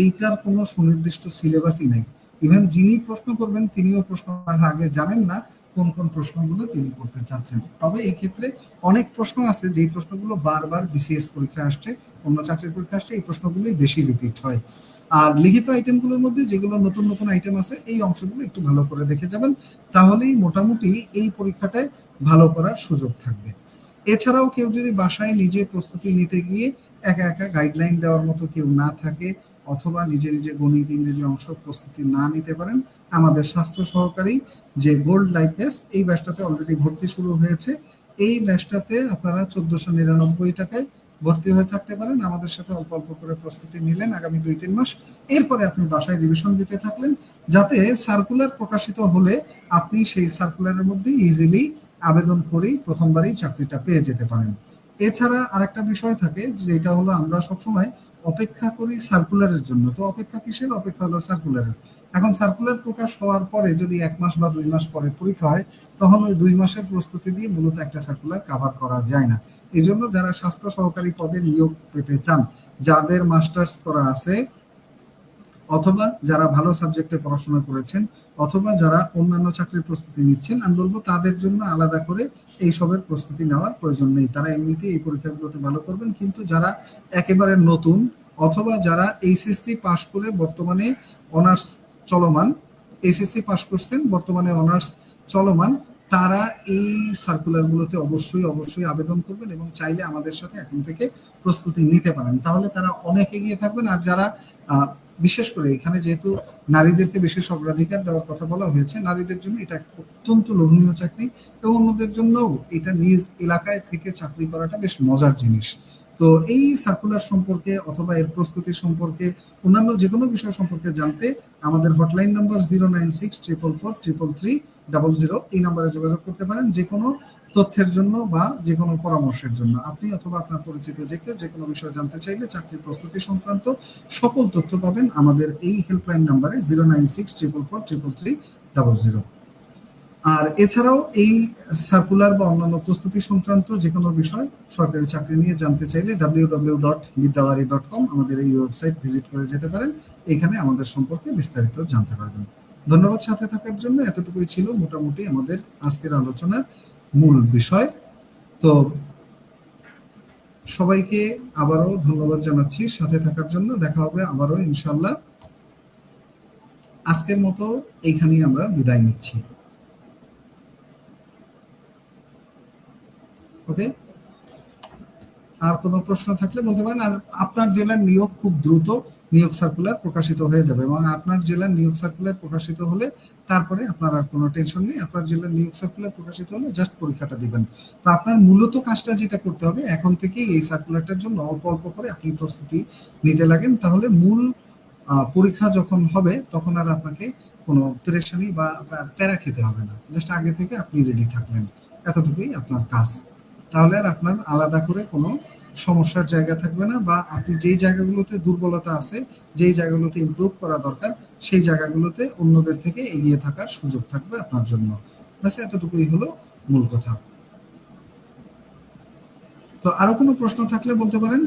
এইটার কোনো সুনির্দিষ্ট সিলেবাসই নেই। ইভেন যিনি প্রশ্ন করবেন তিনিও প্রশ্ন আগে জানেন না কোন কোন প্রশ্নগুলো তিনি করতে চাচ্ছেন। তবে এই ক্ষেত্রে অনেক প্রশ্ন আছে যেই প্রশ্নগুলো বারবার বিসিএস পরীক্ষা আসছে, অন্য চাকরির পরীক্ষা আসছে, এই প্রশ্নগুলোই বেশি রিপিট হয়। আর লিখিত আইটেমগুলোর মধ্যে যেগুলো নতুন নতুন আইটেম আছে, এই অংশগুলো একটু ভালো করে দেখে যাবেন, তাহলেই মোটামুটি এই পরীক্ষাটায় ভালো করার সুযোগ থাকবে। এছাড়াও কেউ যদি বাসায় নিজে প্রস্তুতি নিতে গিয়ে একা একা গাইডলাইন দেওয়ার মতো কেউ না থাকে, অথবা নিজে নিজে গণিত ইংরেজি অংশ প্রস্তুতি না নিতে পারেন, আমাদের স্বাস্থ্য সহকারী যে গোল্ড লাইফ ব্যাচ, এই ব্যাচটাতে অলরেডি ভর্তি শুরু হয়েছে। এই ব্যাচটাতে আপনারা 1499 টাকায় ভর্তি হয়ে থাকতে পারেন। আমাদের সাথে অল্প অল্প করে প্রস্তুতি নিলেন আগামী 2-3 মাস, এরপরে আপনি বাসায় রিভিশন দিতে থাকলেন, যাতে সার্কুলার প্রকাশিত হলে আপনি সেই সার্কুলারের মধ্যে ইজিলি আবেদন করেই প্রথমবারই চাকরিটা পেয়ে যেতে পারেন। এছাড়া আরেকটা বিষয় থাকে, যেটা হলো আমরা সবসময় অপেক্ষা করি সার্কুলারের জন্য। তো অপেক্ষা কিসের? অপেক্ষা হলো সার্কুলারের। এখন সার্কুলার প্রকাশ হওয়ার পরে যদি 1 মাস বা 2 মাস পরে পরীক্ষা হয়, তখন ওই 2 মাসের প্রস্তুতি দিয়ে মূলত একটা সার্কুলার কাভার করা যায় না। এই জন্য যারা স্বাস্থ্য সহকারী পদে নিয়োগ পেতে চান, যাদের মাস্টার্স করা আছে, অথবা যারা ভালো সাবজেক্টে পড়াশোনা করেছেন, অথবা যারা অন্যান্য চাকরির প্রস্তুতি নিচ্ছেন, আমি বলবো তাদের জন্য আলাদা করে এইসবের প্রস্তুতি নেওয়ার প্রয়োজন নেই। তারা এমনিতেই এই পরীক্ষাগুলোতে ভালো করবেন। কিন্তু যারা একেবারে নতুন, অথবা যারা এইচএসসি পাশ করে বর্তমানে অনার্স চলমান, এইচএসসি পাশ করছেন বর্তমানে অনার্স চলমান, তারা এই সার্কুলারগুলোতে অবশ্যই অবশ্যই আবেদন করবেন এবং চাইলে আমাদের সাথে এখন থেকে প্রস্তুতি নিতে পারেন। তাহলে তারা অনেক এগিয়ে থাকবেন। আর যারা বিশেষ করে এখানে যেহেতু নারীদেরকে বিশেষ অগ্রাধিকার দেওয়ার কথা বলা হয়েছে, নারীদের জন্য এটা অত্যন্ত লোভনীয় চাকরি এবং অন্যদের জন্য এটা নিজ এলাকায় থেকে চাকরি করাটা বেশ মজার জিনিস। তো এই সার্কুলার সম্পর্কে অথবা এর প্রস্তুতি সম্পর্কে অন্যান্য যে কোনো বিষয় সম্পর্কে জানতে আমাদের হটলাইন নাম্বার 09644333300 এই নাম্বারে যোগাযোগ করতে পারেন যে কোনো তথ্যের জন্য বা যে কোনো পরামর্শের জন্য। আপনি অথবা আপনার পরিচিত যে কেউ যে কোনো বিষয় জানতে চাইলে চাকরির প্রস্তুতি সংক্রান্ত সকল তথ্য পাবেন আমাদের এই হেল্পলাইন নাম্বারে 09644333300। আর এছাড়াও এই সার্কুলার বা অন্যান্য প্রস্তুতি সংক্রান্ত যে কোনো বিষয় সরকারি চাকরি নিয়ে জানতে চাইলে www.bidyawari.com আমাদের এই ওয়েবসাইট ভিজিট করে যেতে পারেন। এখানে আমাদের সম্পর্কে বিস্তারিত জানতে পারবেন। ধন্যবাদ সাথে থাকার জন্য। এতটুকুই ছিল মোটামুটি আমাদের আজকের আলোচনার মূল বিষয়। তো সবাইকে আবারও ধন্যবাদ জানাচ্ছি সাথে থাকার জন্য। দেখা হবে আবারও ইনশাল্লাহ। আজকের মতো এইখানেই আমরা বিদায় নিচ্ছি। ওকে, আর কোনো প্রশ্ন থাকলে বলতে পারেন। আর আপনার জেলার নিয়োগ খুব দ্রুত নিয়োগ সার্কুলার প্রকাশিত হয়ে যাবে এবং আপনার জেলার নিয়োগ সার্কুলার প্রকাশিত হলে তারপরে আপনার আর কোনো টেনশন নেই। আপনার জেলার নিয়োগ সার্কুলার প্রকাশিত হলে জাস্ট পরীক্ষাটা দিবেন। তো আপনার মূলত কাজটা যেটা করতে হবে এখন থেকেই এই সার্কুলারটার জন্য অল্প অল্প করে আপনি প্রস্তুতি নিতে লাগেন। তাহলে মূল পরীক্ষা যখন হবে তখন আর আপনাকে কোনো পেরেশানি বা প্যারা খেতে হবে না। জাস্ট আগে থেকে আপনি রেডি থাকলেন, এতটুকুই আপনার কাজ। তাহলে আর আপনার আলাদা করে কোনো সমস্যার জায়গা থাকবে না, বা আপনি যেই জায়গাগুলোতে দুর্বলতা আছে, যেই জায়গাগুলোতে ইমপ্রুভ করা দরকার, সেই জায়গাগুলোতে অন্যদের থেকে এগিয়ে থাকার সুযোগ থাকবে আপনার জন্য। ব্যাস এতটুকুই হলো মূল কথা। তো আরো কোনো প্রশ্ন থাকলে বলতে পারেন।